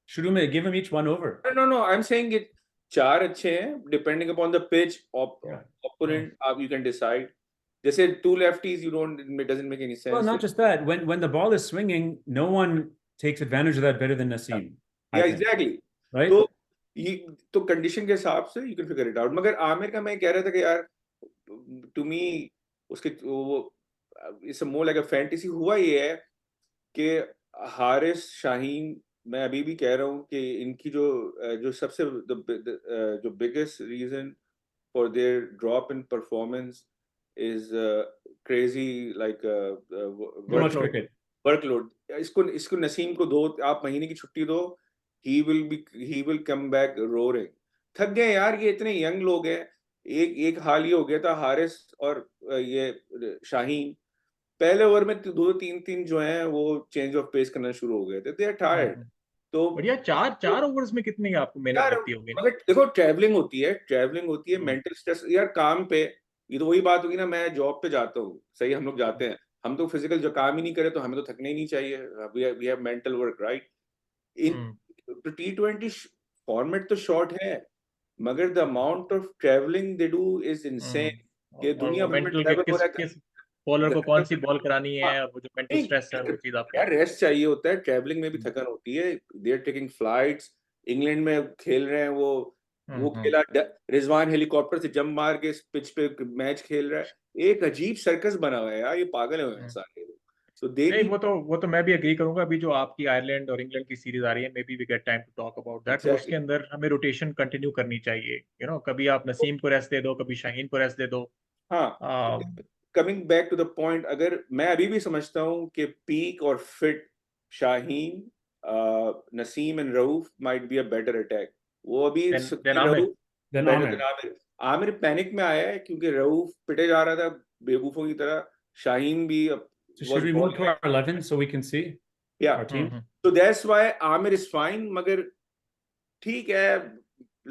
शुरू में give him each one over. no, I'm saying it 4 अच्छे हैं, depending upon the pitch, opponent, you can decide. जैसे 2 lefties, it doesn't make any sense. Well, not just that. When the ball is swinging, no one takes advantage of that better than Naseem. Yeah, exactly. Right? तो ये तो condition के हिसाब से you can figure it out. मगर आमिर का मैं कह रहा था कि यार, to me उसके वो it's more like a fantasy। हुआ ये है कि हारिस, शाहीन, मैं अभी भी कह रहा हूँ कि इनकी जो सबसे जो biggest reason for their drop in performance is crazy like workload. इसको नसीम को दो आप महीने की छुट्टी दो, he will come back roaring. थक गए यार, ये इतने यंग लोग हैं। एक हाल ये हो गया था, हारिस और ये शाहीन पहले ओवर में 2-3 जो हैं वो चेंज ऑफ पेस करना शुरू हो गए थे, दे आर टायर्ड। तो बढ़िया, चार ओवर्स में कितनी आपको मेहनत लगती होगी? मगर देखो, ट्रैवलिंग होती है, मेंटल स्ट्रेस यार, काम पे। ये तो वही बात होगी ना, मैं जॉब पे जाता हूँ, सही, हम लोग जाते हैं, हम तो फिजिकल जो काम ही नहीं करे तो हमें तो थकना ही नहीं चाहिए। We have mental work, right? In T20 format तो शॉर्ट है, मगर the amount of travelling they do is insane. कि दुनिया भर में ट्रैवल हो रहा है, बॉलर को कौन सी बॉल करानी है, और वो जो मेंटल स्ट्रेस है वो चीज आपको यार रेस्ट चाहिए होता है। ट्रैवलिंग में भी थकान होती है। They are taking flights, England में खेल रहे हैं, वो खेला रिजवान हेलीकॉप्टर से जंप मार के इस पिच पे मैच खेल रहा है। एक अजीब सर्कस बना हुआ है यार, ये पागल है सारे लोग। तो नहीं, वो तो मैं भी एग्री करूंगा। अभी जो आपकी आयरलैंड और इंग्लैंड की सीरीज आ रही है, maybe we get time to talk about that, तो उसके अंदर हमें रोटेशन कंटिन्यू करनी चाहिए। कभी आप नसीम को रेस्ट दे दो, कभी शाहीन को रेस्ट दे दो। हाँ, coming back to the point, अगर मैं अभी भी समझता हूँ कि पीक और fit Shaheen, Naseem and Rauf might be a better attack. वो अभी आमिर पैनिक में आया है क्योंकि रऊफ पिटे जा रहा था बेवकूफों की तरह। शाहीन भी So should we move to our 11 so we can see our team? So that's why Amir is fine, मगर ठीक है,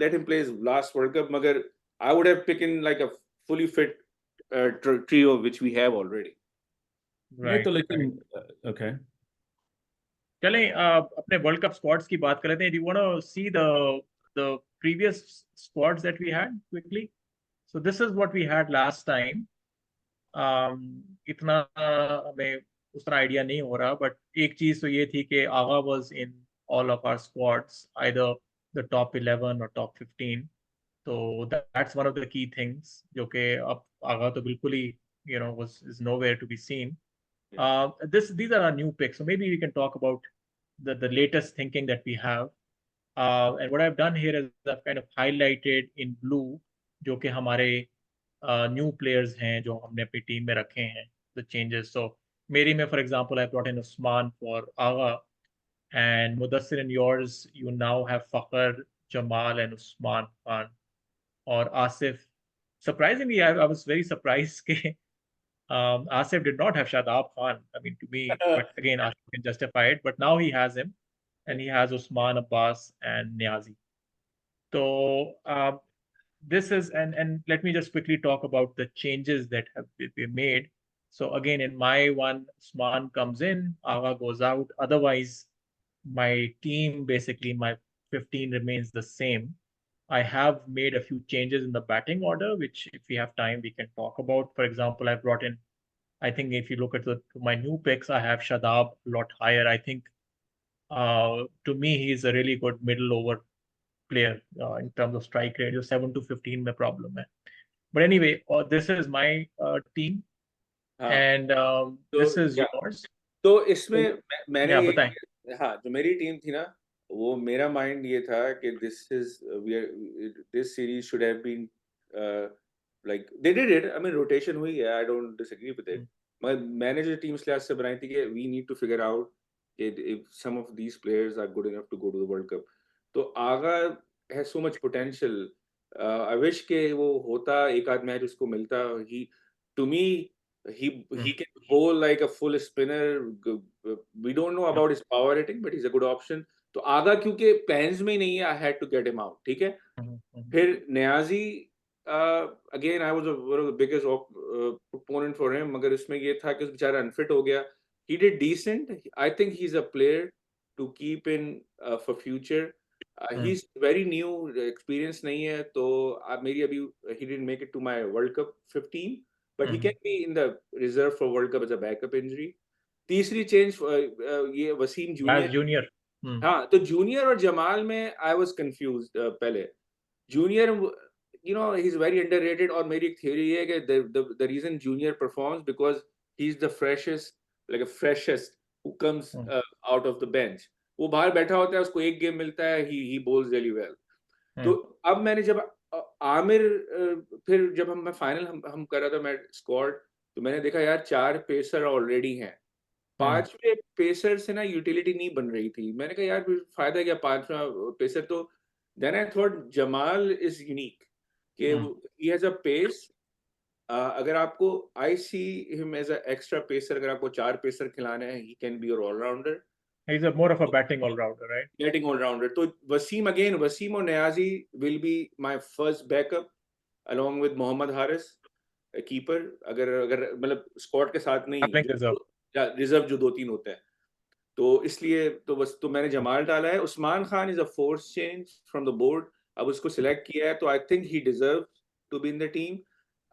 let him play his last World Cup, मगर I would have picked in like a fully fit trio which we have already. Right. Okay. चलें अपने world cup squads की बात कर लेते हैं। Do you want to see the previous squads that we had quickly? So this is what we had last time. इतना हमें उस तरह आइडिया नहीं हो रहा, बट एक चीज तो ये थी कि Agha was in all of our squads, either the top 11 और टॉप 15। तो that's one of the key things, जो कि अब आगा तो बिल्कुल ही was is nowhere to be seen. These are our new picks, so maybe we can talk about the latest thinking that we have. And what I've done here is I've kind of highlighted in blue जो कि हमारे new players हैं जो हमने अपनी team में रखे हैं, द चेंजेस। सो मेरी में for example I brought in Usman for Agha, And Mudassir, in yours, you now have Fakhr, Jamal, and Usman Khan. Or Asif. Surprisingly, I was very surprised that Asif did not have Shadab Khan. I mean, to me, but again, Asif can justify it. But now he has him, and he has Usman, Abbas, and Niazi. So this is, and let me just quickly talk about the changes that have been made. So again, in my one, Usman comes in, Agha goes out. Otherwise, my team, basically my 15 remains the same. I have made a few changes in the batting order, which if we have time, we can talk about. For example, I brought in, I think if you look at my new picks, I have Shadab a lot higher. I think to me, he's a really good middle over player in terms of strike rate. जो 7 to 15 में problem है. But anyway, this is my team, हाँ and this is yours. तो इसमें मैंने Yeah, ये बताएं. हाँ जो मेरी टीम थी ना वो मेरा माइंड ये था कि this series should have been like they did it. I mean rotation हुई है. I don't disagree with it. मैंने जो टीम इस लिहाज से बनाई थी कि we need to figure out if some of these players are good enough to go to the World Cup. तो आगा has so much potential. I wish के वो होता एक आध मैच उसको मिलता. To me he can bowl like a full spinner. We don't know about his power hitting, but he's a good option. तो आगा क्योंकि plans में ही नहीं है, I had to get him out. ठीक है. फिर Niazi again I was one of the biggest proponent for him, मगर इसमें ये था कि उस बेचारा unfit हो गया. He did decent. I think he's a player to keep in for future. He's very new, experience नहीं है तो मेरी अभी he didn't make it to my World Cup 15, but he can be in the reserve for World Cup as a backup injury. तीसरी change ये Wasim junior. हाँ तो junior और जमाल में I was confused पहले. Junior you know he's very underrated और मेरी एक theory है कि the reason junior performs because he's the freshest who comes out of the bench. वो बाहर बैठा होता है उसको एक गेम मिलता है he bowls really well. तो अब मैंने जब आमिर फिर जब मैं फाइनल हम कर रहा था मैं स्क्वाड तो मैंने देखा यार 4 पेसर ऑलरेडी हैं. 5वें पेसर से ना यूटिलिटी नहीं बन रही थी. मैंने कहा यार फायदा क्या 5वां पेसर. तो then I thought Jamal is unique. He has a pace. अगर आपको I see him as an extra pacer. अगर आपको 4 पेसर खिलाने हैं he can be your all-rounder. He's more of a batting all-rounder, right? Batting all-rounder. तो Wasim और Niazi will be my first backup along with Mohammad Haris, a keeper. अगर मतलब squad के साथ नहीं रिजर्व जो 2-3 होते हैं तो इसलिए तो बस तो मैंने जमाल डाला है. Usman Khan is a force change from the board. अब उसको सिलेक्ट किया है तो I think he deserve to be in the team.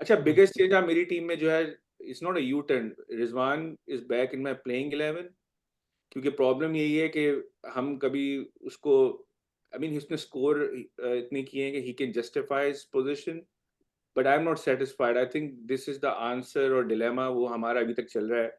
अच्छा बिगेस्ट चेंज है मेरी टीम में जो है it's not a U turn. Rizwan is back in my playing 11 क्योंकि प्रॉब्लम यही है कि हम कभी उसको आई मीन उसने स्कोर इतने किए हैं कि he can justify his position but I am not satisfied. I think this is the answer और डिलेमा वो हमारा अभी तक चल रहा है.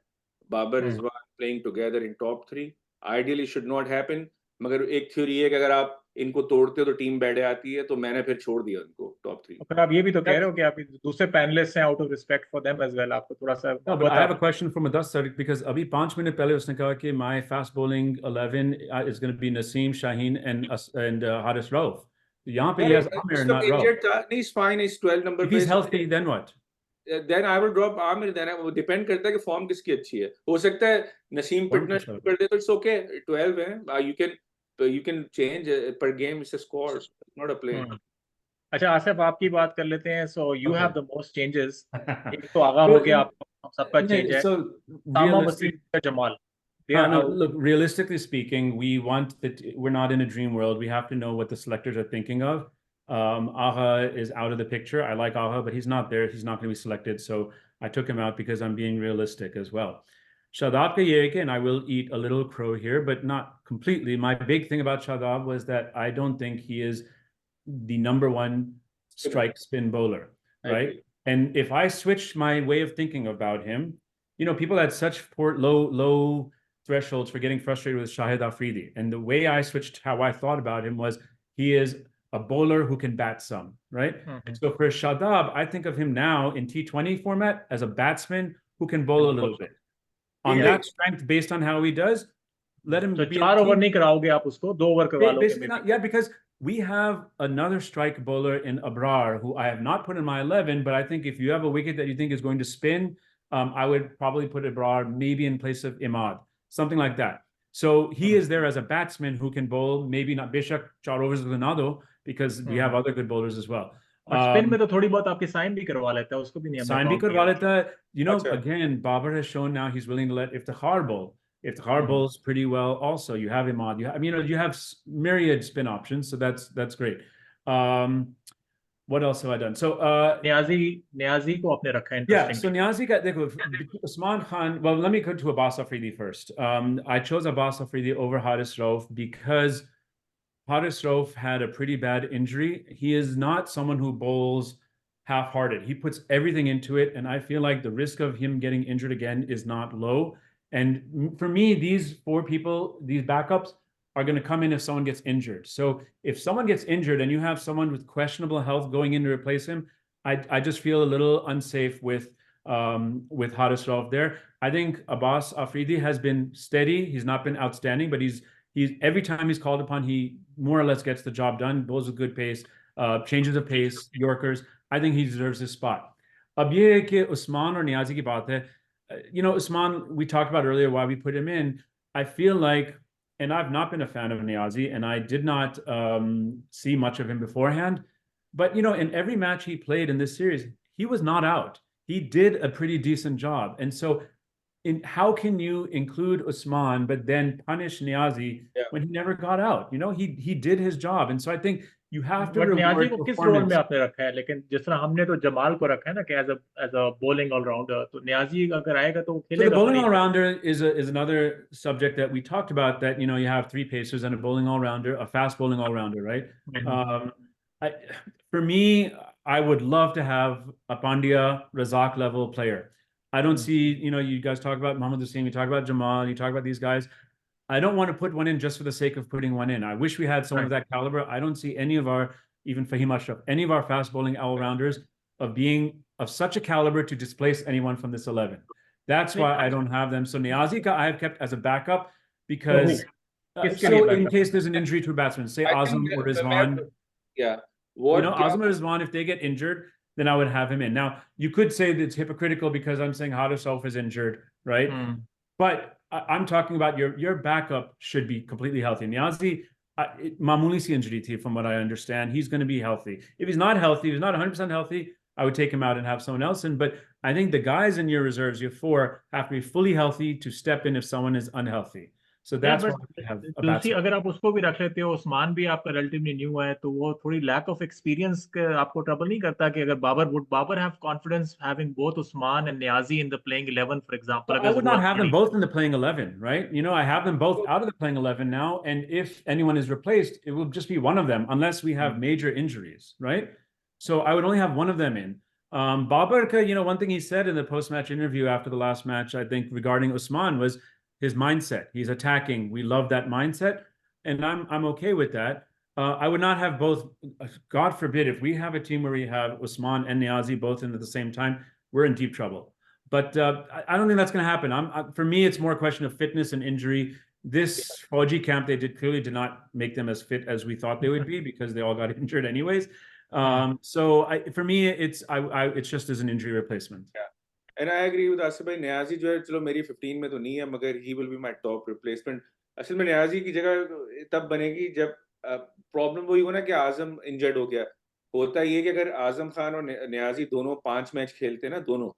Babar Rizwan playing together in top 3 ideally should not happen. मगर एक थ्योरी है कि अगर आप इनको तोड़ते हो तो टीम बैठे आती है तो मैंने फिर छोड़ दिया उनको टॉप 3. फिर आप ये भी तो कह रहे हो कि आप दूसरे पैनलिस्ट हैं out of respect for them as well. आपको थोड़ा सा No, but I have a question from Mudassir because अभी 5 मिनट पहले उसने कहा कि my fast bowling 11 is going to be Naseem, Shaheen and Haris Rauf. यहाँ पे he has Amir not Rauf. नहीं it's fine. It's 12 number. If he's healthy then what? Then I will drop Amir. Then वो depend करता है कि form किसकी अच्छी है. हो सकता है नसीम पिटना शुरू कर दे तो इट्स ओके. 12 है. You can change per game. It's a score, not a play. अच्छा आसिफ आपकी बात कर लेते हैं. So you have the most changes. एक तो आगा हो गया आप सबका चेंज है. तामा Wasim Jamal. No, look, realistically speaking, we want that we're not in a dream world. We have to know what the selectors are thinking of. Aha is out of the picture. I like Aha, but he's not there. He's not going to be selected. So I took him out because I'm being realistic as well. Shadab ka ye hai, and I will eat a little crow here, but not completely. My big thing about Shadab was that I don't think he is the number 1 strike spin bowler, right? And if I switched my way of thinking about him, you know, people had such low thresholds for getting frustrated with Shahid Afridi. And the way I switched how I thought about him was he is a bowler who can bat some, right? So for Shadab, I think of him now in T20 format as a batsman who can bowl a little bit. On that strength, based on how he does, let him तो be a 4 over team. नहीं कराओगे आप उसको, 2 over करवा लोगे Basically maybe. not, yeah, because we have another strike bowler in Abrar who I have not put in my 11, but I think if you have a wicket that you think is going to spin, I would probably put Abrar maybe in place of Imad, something like that. So he is there as a batsman who can bowl, maybe not Bishak 4 overs with Ronaldo, because we have other good bowlers as well. और spin में तो थोड़ी बहुत आपकी sign भी करवा लेता है, उसको भी नहीं हमने Sign काउंट भी किया. करवा लेता है. You know, अच्छा. again, Babar has shown now he's willing to let Iftikhar bowl. Iftikhar bowls pretty well also. You have Imad. I mean, you have myriad spin options, so that's great. What else have I done? So Niazi को आपने रखा है yeah, interesting. so Niazi got Usman Khan. Well, let me go to Abbas Afridi first. I chose Abbas Afridi over Haris Rauf because Haris Rauf had a pretty bad injury. He is not someone who bowls half-hearted. He puts everything into it, and I feel like the risk of him getting injured again is not low. And for me, these 4 people, these backups, are going to come in if someone gets injured. So if someone gets injured and you have someone with questionable health going in to replace him, I just feel a little unsafe with Haris Rauf there. I think Abbas Afridi has been steady. He's not been outstanding, but he's every time he's called upon, he more or less gets the job done, bowls with good pace, changes of pace, Yorkers. I think he deserves his spot. Ab ye hai ki Usman or Niazi ki baat hai. You know, Usman, we talked about earlier why we put him in. I feel like, and I've not been a fan of Niazi, and I did not see much of him beforehand. But, you know, in every match he played in this series, he was not out. He did a pretty decent job. And so how can you include Usman but then punish Niazi when he never got out? You know, he did his job. And so I think you have to but Niazi reward को किस role में performance. आपने रखा है? लेकिन जिस तरह हमने तो जमाल को रखा है ना कि एज अ बॉलिंग ऑलराउंडर, तो न्याजी अगर आएगा तो वो So the खेलेगा तो bowling नहीं. all-rounder is another subject that we talked about, that, you know, you have 3 pacers and a bowling all-rounder, a fast bowling all-rounder, right? I, for me, I would love to have a Pandya, Razak level player. I don't see, you know, you guys talk about Mohammad Hussain, you talk about Jamal, you talk about these guys. I don't want to put one in just for the sake of putting one in. I wish we had someone of that caliber. I don't see any of our, even Fahim Ashraf, any of our fast bowling all-rounders of being of such a caliber to displace anyone from this 11. That's why I don't have them. So Niazi I have kept as a backup because so in case there's an injury to a batsman, say Azam or Rizwan. Yeah. You know, Azam or Rizwan, if they get injured, then I would have him in. Now, you could say that it's hypocritical because I'm saying Haris Rauf is injured, right? But I'm talking about your backup should be completely healthy. Niazi, Mamuli si injury thi, from what I understand. He's going to be healthy. If he's not healthy, if he's not 100% healthy, I would take him out and have someone else in. But I think the guys in your reserves, your 4, have to be fully healthy to step in if someone is unhealthy. So that's why I have a दूसरी batsman. अगर आप उसको भी रख लेते हो, उस्मान भी आपका रिलेटिवली न्यू है, तो वो थोड़ी लैक ऑफ एक्सपीरियंस आपको ट्रबल नहीं करता कि अगर Babar have confidence having both Usman and Niazi in the playing 11 for example. I would not have them both in the playing 11, right? You know, I have them both out of the playing 11 now, and if anyone is replaced, it will just be one of them, unless we have major injuries, right? So I would only have one of them in. Babar, you know, one thing he said in the post-match interview after the last match, I think, regarding Usman was his mindset. He's attacking. We love that mindset, and I'm okay with that. I would not have both. God forbid, if we have a team where we have Usman and Niazi both in at the same time, we're in deep trouble. But I don't think that's going to happen. For me, it's more a question of fitness and injury. This Fauji camp, they clearly did not make them as fit as we thought they would be because they all got injured anyways. So for me, it's just as an injury replacement. Yeah. And I agree with Asif bhai. Niazi जो है चलो मेरी 15 में तो नहीं है, मगर he will be my top replacement. असल में नियाजी की जगह तब बनेगी जब प्रॉब्लम वही हो ना कि आजम इंजर्ड हो गया. होता ये कि अगर आजम खान और नियाजी दोनों 5 मैच खेलते ना दोनों,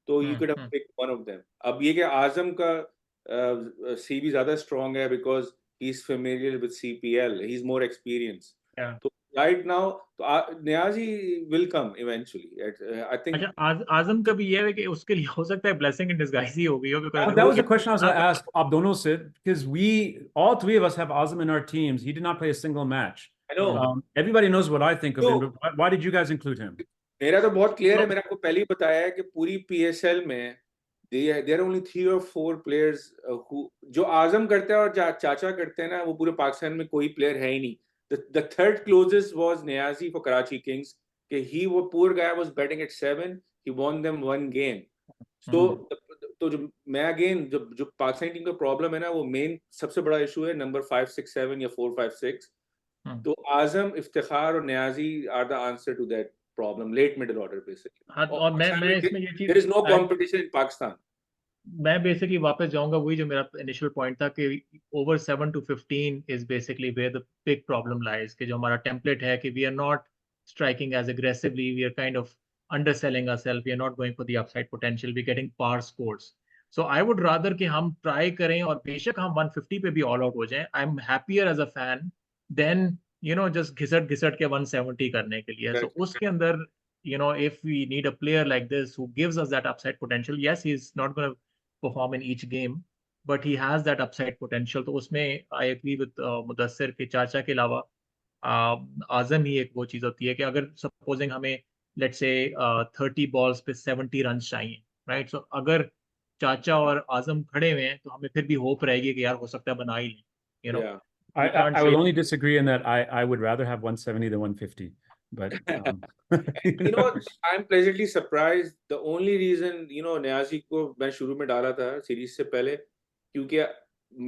तो you could have picked one of them. अब ये कि आजम का CV ज्यादा strong है because he's familiar with CPL, he's more experienced. तो right now, तो Niazi will come eventually. I think. अच्छा, आजम का भी ये है कि उसके लिए हो सकता है ब्लेसिंग इन डिस्गाइज ही हो गई हो, because that was the question I was going to ask Abdono Sid, because all 3 of us have Azam in our teams. He did not play a single match. I know. Everybody knows what I think of him, but why did you guys include him? मेरा तो बहुत clear है. मैंने आपको पहले ही बताया है कि पूरी PSL में there are only 3 or 4 players who जो आजम करते हैं और चाचा करते हैं ना, वो पूरे पाकिस्तान में कोई प्लेयर है ही नहीं. The third closest was Niazi for Karachi Kings. Poor guy was betting at 7. He won them 1 game. So तो जो मैं अगेन जो पाकिस्तानी टीम का प्रॉब्लम है ना, वो मेन सबसे बड़ा इशू है नंबर 5 6 7 या 4 5 6. तो आजम, इफ्तिखार और Niazi are the answer to that problem, late middle order basically. हाँ, और मैं इसमें ये देयर इज नो चीज कंपटीशन इन पाकिस्तान. मैं बेसिकली वापस जाऊंगा वही जो मेरा इनिशियल पॉइंट था कि over 7 to 15 is basically where the big problem lies, कि जो हमारा टेम्पलेट है कि we are not striking as aggressively, we are kind of underselling ourselves, we are not going for the upside potential, we getting par scores. So I would rather कि हम try करें और बेशक हम 150 पे भी ऑल आउट हो जाएं. I am happier as a fan than just घिसट घिसट के 170 करने के लिए. सो उसके अंदर if we need a player like this who gives us that upside potential, yes, he's not going to perform in each game, but he has that upside potential. तो उसमें I agree with मुदस्सिर के चाचा के अलावा आजम ही एक वो चीज होती है कि अगर सपोजिंग हमें लेट्स से 30 बॉल्स पे 70 रन चाहिए, राइट? सो अगर चाचा और आजम खड़े हुए हैं तो हमें फिर भी होप रहेगी कि यार हो सकता है बना ही लें, Yeah. I will only disagree in that I would rather have 170 than 150. But I'm pleasantly surprised. The only reason Niazi को मैं शुरू में डाला था सीरीज से पहले, क्योंकि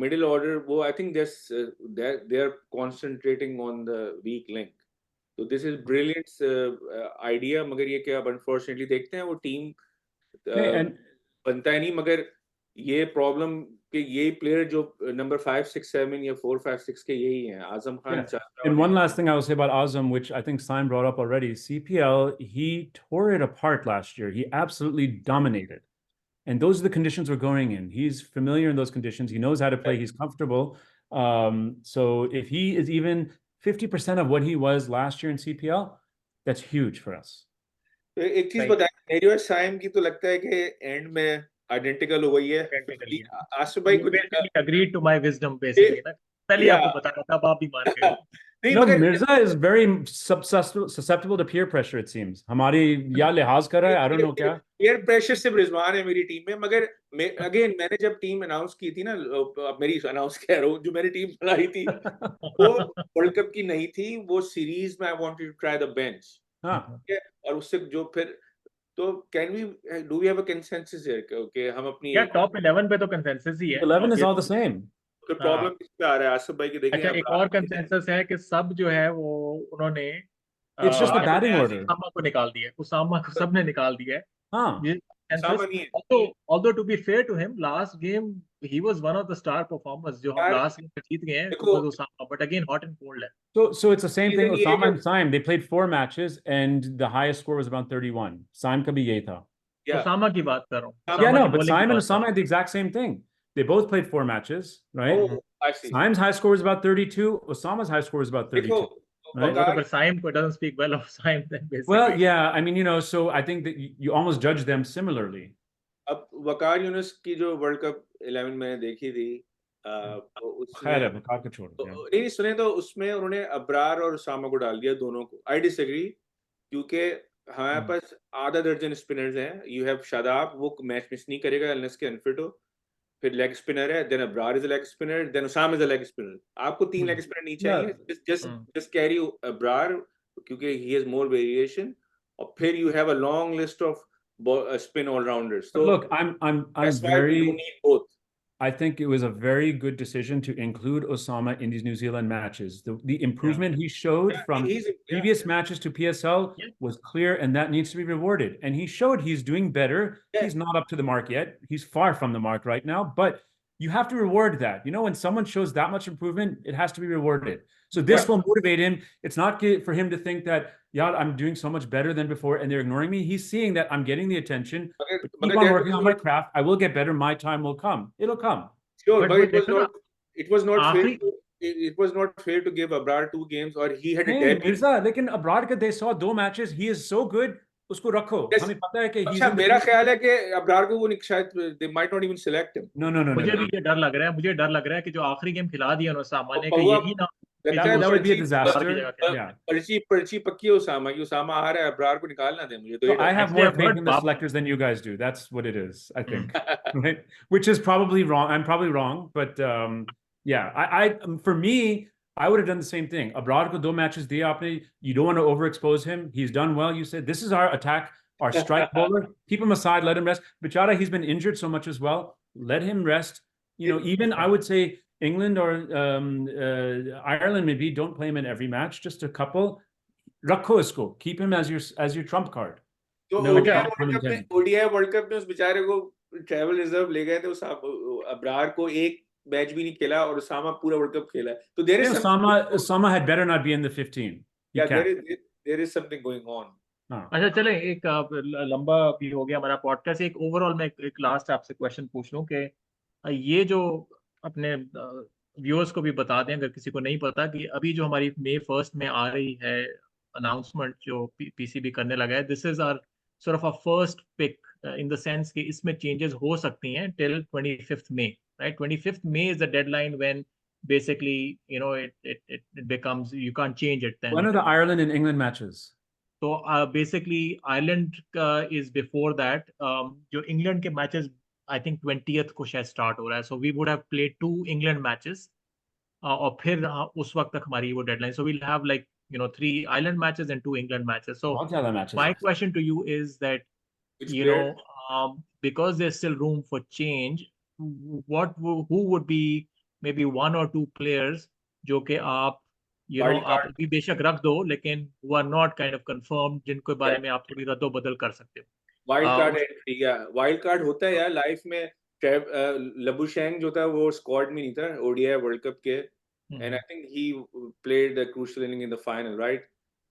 मिडिल ऑर्डर वो I think they are concentrating on the weak link. So this is brilliant idea, मगर ये क्या अब unfortunately देखते हैं वो टीम बनता है नहीं. मगर ये प्रॉब्लम कि ये प्लेयर जो नंबर 5 6 7 या 4 5 6 के यही हैं, Azam Khan. And one last thing I will say about Azam, which I think Simon brought up already, CPL, he tore it apart last year. He absolutely dominated. And those are the conditions we're going in. He's familiar in those conditions. He knows how to play. He's comfortable. So if he is even 50% of what he was last year in CPL, that's huge for us. एक चीज बताएं, मेरी और साइम की तो लगता है कि एंड में आइडेंटिकल हो गई है. आसिफ भाई कुछ agreed to my wisdom basically ना, पहले आपको बता रहा था, अब आप भी मान गए. No, Mirza is very susceptible to peer pressure, it seems. हमारी या लिहाज कर रहा है, I don't know क्या. Peer pressure सिर्फ रिजवान है मेरी टीम में. मगर अगेन मैंने जब टीम अनाउंस की थी ना, मेरी अनाउंस कह रहा हूँ, जो मेरी टीम बनाई थी वो वर्ल्ड कप की नहीं थी, वो सीरीज में I wanted to try the bench. और उससे जो फिर तो do we have a consensus here कि हम अपनी टॉप 11 पे तो कंसेंसस ही है. 11 is all the same. फिर प्रॉब्लम किस पे आ रहा है आसिफ भाई की? देखें अच्छा, एक और कंसेंसस है कि सब जो है वो उन्होंने It's just the batting order. Usama को निकाल दिया है. उसामा को सबने निकाल दिया है. हाँ. Although to be fair to him, last game he was one of the star performers. जो हम लास्ट गेम में जीत गए हैं वो Usama, but again hot and cold है. So it's the same thing. Osama and Saim, they played 4 matches and the highest score was about 31. Saim का भी यही था. उसामा की बात कर रहा हूँ. Yeah, no, but Saim and Osama had the exact same thing. They both played 4 matches, right? Oh, I see. Saim's high score is about 32. Osama's high score is about 32. Right? But Saim doesn't speak well of Saim then basically. Well, yeah, I mean, so I think that you almost judge them similarly. अब वकार यूनुस की जो world cup 11 मैंने देखी थी, खैर है, वकार को छोड़ दो. नहीं सुने तो उसमें उन्होंने अब्रार और उसामा को डाल दिया दोनों को. आई डिसएग्री, क्योंकि हमारे पास आधा दर्जन स्पिनर्स हैं. यू हैव शादाब, वो मैच मिस नहीं करेगा अनलेस के अनफिट हो. फिर लेग स्पिनर है, then Abrar is a leg spinner, then Usama is a leg spinner. आपको 3 लेग स्पिनर नहीं चाहिए. जस्ट कैरी अब्रार क्योंकि ही हैज मोर वेरिएशन, और फिर you have a long list of spin all-rounders. So look, I'm very. You need both. I think it was a very good decision to include Osama in these New Zealand matches. The improvement he showed from previous matches to PSL was clear, and that needs to be rewarded. And he showed he's doing better. He's not up to the mark yet. He's far from the mark right now, but you have to reward that. When someone shows that much improvement, it has to be rewarded. So this will motivate him. It's not for him to think that, yeah, I'm doing so much better than before and they're ignoring me. He's seeing that I'm getting the attention. Keep on working on my craft. I will get better. My time will come. It'll come. Sure, but it was not fair. It was not fair to give Abrar 2 games, or he had a dead. Mirza, लेकिन Abrar के they saw 2 matches. He is so good. उसको रखो. हमें पता है कि अच्छा, मेरा ख्याल है कि अब्रार को वो शायद they might not even select him. No. मुझे भी ये डर लग रहा है. मुझे डर लग रहा है कि जो आखिरी गेम खिला दिया उन्होंने सामान्य कि यही ना, that would be a disaster. Yeah. पर्ची पक्की है उसामा की. उसामा आ रहा है, अब्रार को निकालना दे मुझे. तो I have more faith in the selectors than you guys do. That's what it is, I think. Right? Which is probably wrong. I'm probably wrong, but yeah, I for me, I would have done the same thing. Abrar ko 2 matches diya aapne. You don't want to overexpose him. He's done well. You said this is our attack Our strike bowler, keep him aside, let him rest. Bichara, he's been injured so much as well. Let him rest. You know, even I would say England or Ireland maybe don't play him in every match, just a couple. Rakho isko. Keep him as your trump card. तो No ODI pun world cup में intended. ODI world cup में उस बेचारे को travel reserve ले गए थे, उस अब्रार को एक मैच भी नहीं खेला और उसामा पूरा वर्ल्ड कप खेला है. तो there is Osama had better not be in the 15. या there is something going on. अच्छा चले, एक लंबा भी हो गया हमारा पॉडकास्ट. एक ओवरऑल में एक लास्ट आपसे क्वेश्चन पूछ लूं कि ये जो अपने व्यूअर्स को भी बता दें अगर किसी को नहीं पता, कि अभी जो हमारी May 1 में आ रही है अनाउंसमेंट जो पीसीबी करने लगा है, this is our sort of a first pick in the sense कि इसमें changes हो सकती हैं till 25th May, right? 25th May is the deadline when basically it becomes, you can't change it then. When are the Ireland and England matches? So basically Ireland is before that. जो England के matches I think 20th को शायद start हो रहा है, so we would have played 2 England matches और फिर उस वक्त तक हमारी वो deadline, so we'll have like 3 Ireland matches and 2 England matches. So my question to you is that because there's still room for change, who would be maybe 1 or 2 players जो कि आप आप अभी बेशक रख दो लेकिन who are not kind of confirmed, जिनके बारे में आप थोड़ी रद्दो बदल कर सकते हो. वाइल्ड कार्ड एंट्री, या वाइल्ड कार्ड होता है यार लाइफ में. लबुशेंग जो था वो स्क्वाड में नहीं था ओडीआई वर्ल्ड कप के, and I think he played the crucial inning in the final, right?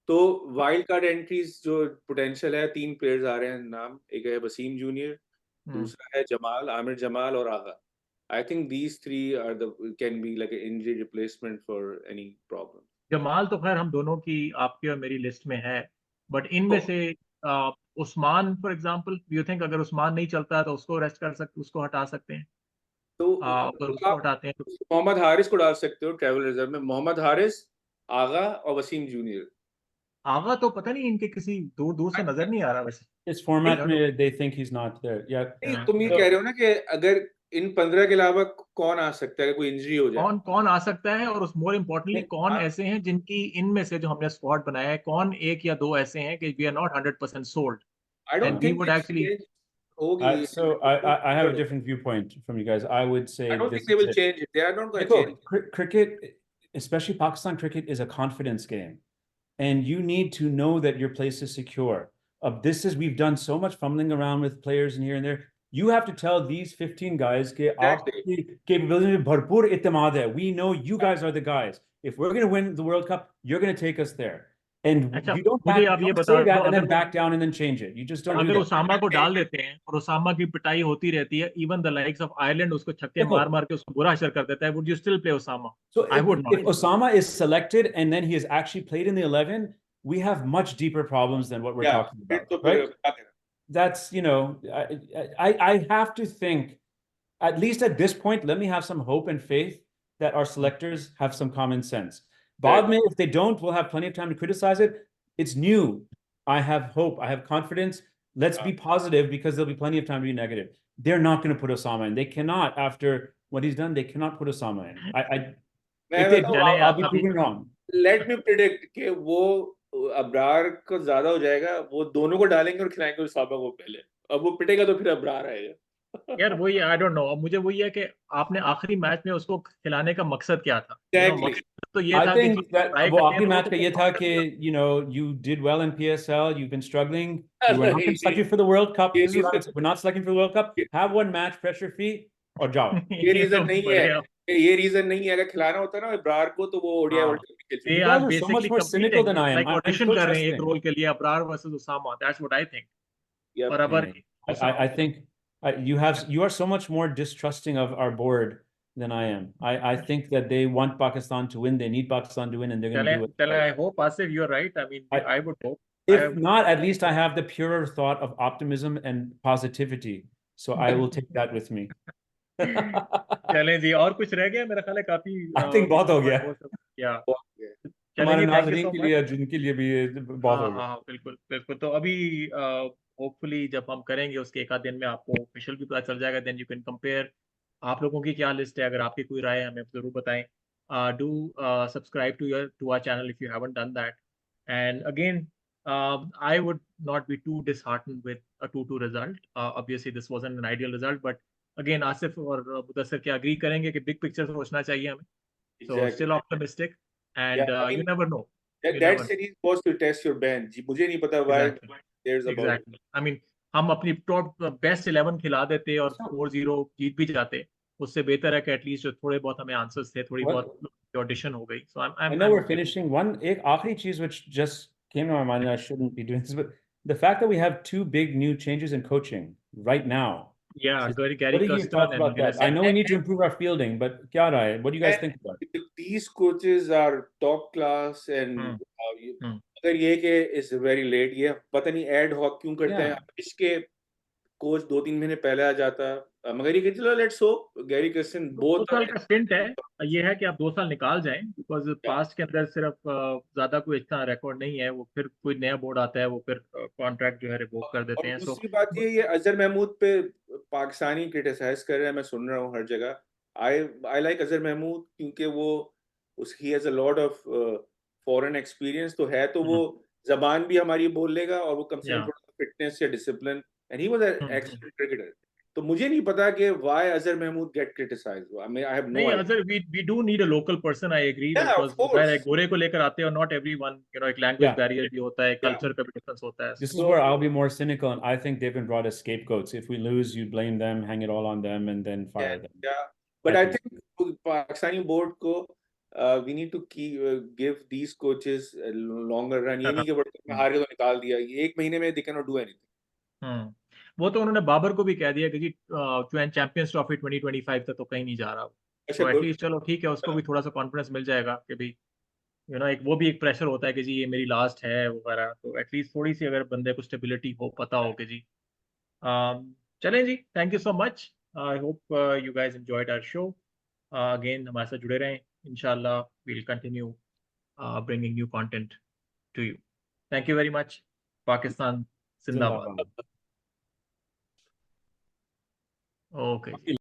तो वाइल्ड कार्ड एंट्रीज जो पोटेंशियल है, 3 प्लेयर्स आ रहे हैं नाम. एक है वसीम जूनियर, दूसरा है जमाल, आमिर जमाल और आगा. I think these 3 can be like an injury replacement for any problem. Jamal तो खैर हम दोनों की, आपकी और मेरी लिस्ट में है, बट इनमें से Usman for example, you think अगर उस्मान नहीं चलता है तो उसको रेस्ट कर सकते, उसको हटा सकते हैं? तो अगर उसको हटाते हैं तो मोहम्मद हारिस को डाल सकते हो ट्रैवल रिजर्व में. मोहम्मद हारिस, आगा और वसीम जूनियर. आगा तो पता नहीं इनके किसी दूर दूर से नजर नहीं आ रहा वैसे इस फॉर्मेट में. they think he's not there. नहीं, तुम ये कह रहे हो ना कि अगर इन 15 के अलावा कौन आ सकता है, कोई इंजरी हो जाए, कौन आ सकता है, और उस मोर इम्पोर्टेंटली कौन ऐसे हैं जिनकी इनमें से जो हमने स्क्वाड बनाया है, कौन 1 या 2 ऐसे हैं कि we are not 100% sold. I don't think would actually होगी. So I have a different viewpoint from you guys. I would say I don't think they will change it. They are not going to change it. Cricket, especially Pakistan cricket, is a confidence game, and you need to know that your place is secure. We've done so much fumbling around with players and here and there. You have to tell these 15 guys कि आपकी capability में भरपूर इत्तेमाद है. We know you guys are the guys. If we're going to win the World Cup, you're going to take us there. And you don't say that and then back down and then change it. You just don't do that. अगर उसामा को डाल देते हैं और उसामा की पिटाई होती रहती है, even the likes of Ireland उसको छक्के मार के उसको बुरा असर कर देता है, would you still play Osama? So I would not. If Osama is selected and then he has actually played in the 11, we have much deeper problems than what we're talking about. Right? That's, I have to think, at least at this point, let me have some hope and faith that our selectors have some common sense. Bob, if they don't, we'll have plenty of time to criticize it. It's new. I have hope. I have confidence. Let's be positive because there'll be plenty of time to be negative. They're not going to put Osama in. They cannot, after what he's done, they cannot put Osama in. If they do, I'll be proven wrong. Let me predict कि वो अब्रार को ज्यादा हो जाएगा, वो दोनों को डालेंगे और खिलाएंगे उसामा को पहले. अब वो पिटेगा तो फिर अब्रार आएगा. यार वही, आई डोंट नो. अब मुझे वही है कि आपने आखिरी मैच में उसको खिलाने का मकसद क्या था? तो ये था कि वो आखिरी मैच का ये था कि you did well in PSL, you've been struggling, we're not going to select you for the World Cup. We're not selecting for the World Cup. Have one match, pressure free और जाओ. ये reason नहीं है. ये reason नहीं है. अगर खिलाना होता ना अब्रार को तो वो ओडीआई वर्ल्ड कप खेल चुके. You guys are so much more cynical than I am. Like audition कर रहे हैं एक रोल के लिए, Abrar versus Usama. That's what I think. और अबर I think you are so much more distrusting of our board than I am. I think that they want Pakistan to win. They need Pakistan to win, and they're going to do it. I hope, Asif, you're right. I mean, I would hope. If not, at least I have the purer thought of optimism and positivity. So I will take that with me. चलें जी, और कुछ रह गया? मेरा ख्याल है काफी. I think बहुत हो गया. हमारे नाज़रीन के लिए, जिनके लिए भी बहुत हो गया. हाँ, बिल्कुल बिल्कुल. तो अभी होपफुली जब हम करेंगे उसके एक आध दिन में आपको ऑफिशियल भी पता चल जाएगा. देन यू कैन कंपेयर आप लोगों की क्या लिस्ट है. अगर आपकी कोई राय है हमें जरूर बताएं. Do subscribe to our channel if you haven't done that. And again I would not be too disheartened with a 2-2 result. Obviously, this wasn't an ideal result, but again, Asif और मुदस्सिर क्या agree करेंगे कि big picture सोचना चाहिए हमें. So Exactly. still optimistic, and Yeah, I you mean, never know. You that never know. series was to test your bench. मुझे नहीं पता why Exactly. there's about it. Exactly. I mean, हम अपनी top best 11 खिला देते और 4-0 जीत भी जाते, उससे बेहतर है कि एटलीस्ट जो थोड़े बहुत हमें आंसर्स थे, थोड़ी बहुत ऑडिशन हो गई. So I know we're finishing one एक आखिरी चीज which just came to my mind, and I shouldn't be doing this, but the fact that we have two big new changes in coaching right now. Yeah, What Gary are your Kirsten thoughts and about that? I know we need to improve our fielding, but क्या रहा है? What do you guys think about it? These coaches are top class, and अगर ये कि is very late, ये पता नहीं ad hoc क्यों करते हैं. इसके कोच 2-3 महीने पहले आ जाता, मगर ये कि चलो लेट्स होप गैरी कर्स्टन 2 साल का स्टिंट है. ये है कि आप 2 साल निकाल जाएं, बिकॉज पास्ट के अंदर सिर्फ ज्यादा कोई इतना रिकॉर्ड नहीं है. वो फिर कोई नया बोर्ड आता है, वो फिर कॉन्ट्रैक्ट जो है रिवोक कर देते हैं. दूसरी बात ये अजहर महमूद पे पाकिस्तानी क्रिटिसाइज कर रहे हैं, मैं सुन रहा हूँ हर जगह. आई लाइक अजहर महमूद क्योंकि वो he has a lot of foreign experience तो है, तो वो जबान भी हमारी बोल लेगा और वो कम से कम थोड़ा फिटनेस या discipline, and he was an excellent cricketer. तो मुझे नहीं पता कि why Azhar Mahmood get criticised. I mean I have no नहीं, idea. Azhar we do need a local person, I agree, because वह गोरे को लेकर आते हैं, not everyone, एक लैंग्वेज बैरियर भी होता है, कल्चर का भी डिफरेंस होता है. This is where I'll be more cynical, and I think they've been brought as scapegoats. If we lose, you blame them, hang it all on them, and then fire them. Yeah, but I think Pakistani board को we need to give these coaches a longer run. ये नहीं कि world हार के तो निकाल दिया, एक महीने में they cannot do anything. वो तो उन्होंने बाबर को भी कह दिया कि चैंपियंस ट्रॉफी 2025 तक तो कहीं नहीं जा रहा. तो एटलीस्ट चलो ठीक है, उसको भी थोड़ा सा कॉन्फिडेंस मिल जाएगा कि भाई एक वो भी एक प्रेशर होता है कि जी ये मेरी लास्ट है वगैरह. तो एटलीस्ट थोड़ी सी अगर बंदे को स्टेबिलिटी हो, पता हो कि जी चलें जी. Thank you so much. I hope you guys enjoyed our show. Again हमारे साथ जुड़े रहें. इंशाल्लाह we will continue bringing new content to you. Thank you very much. Pakistan Zindabad. Okay.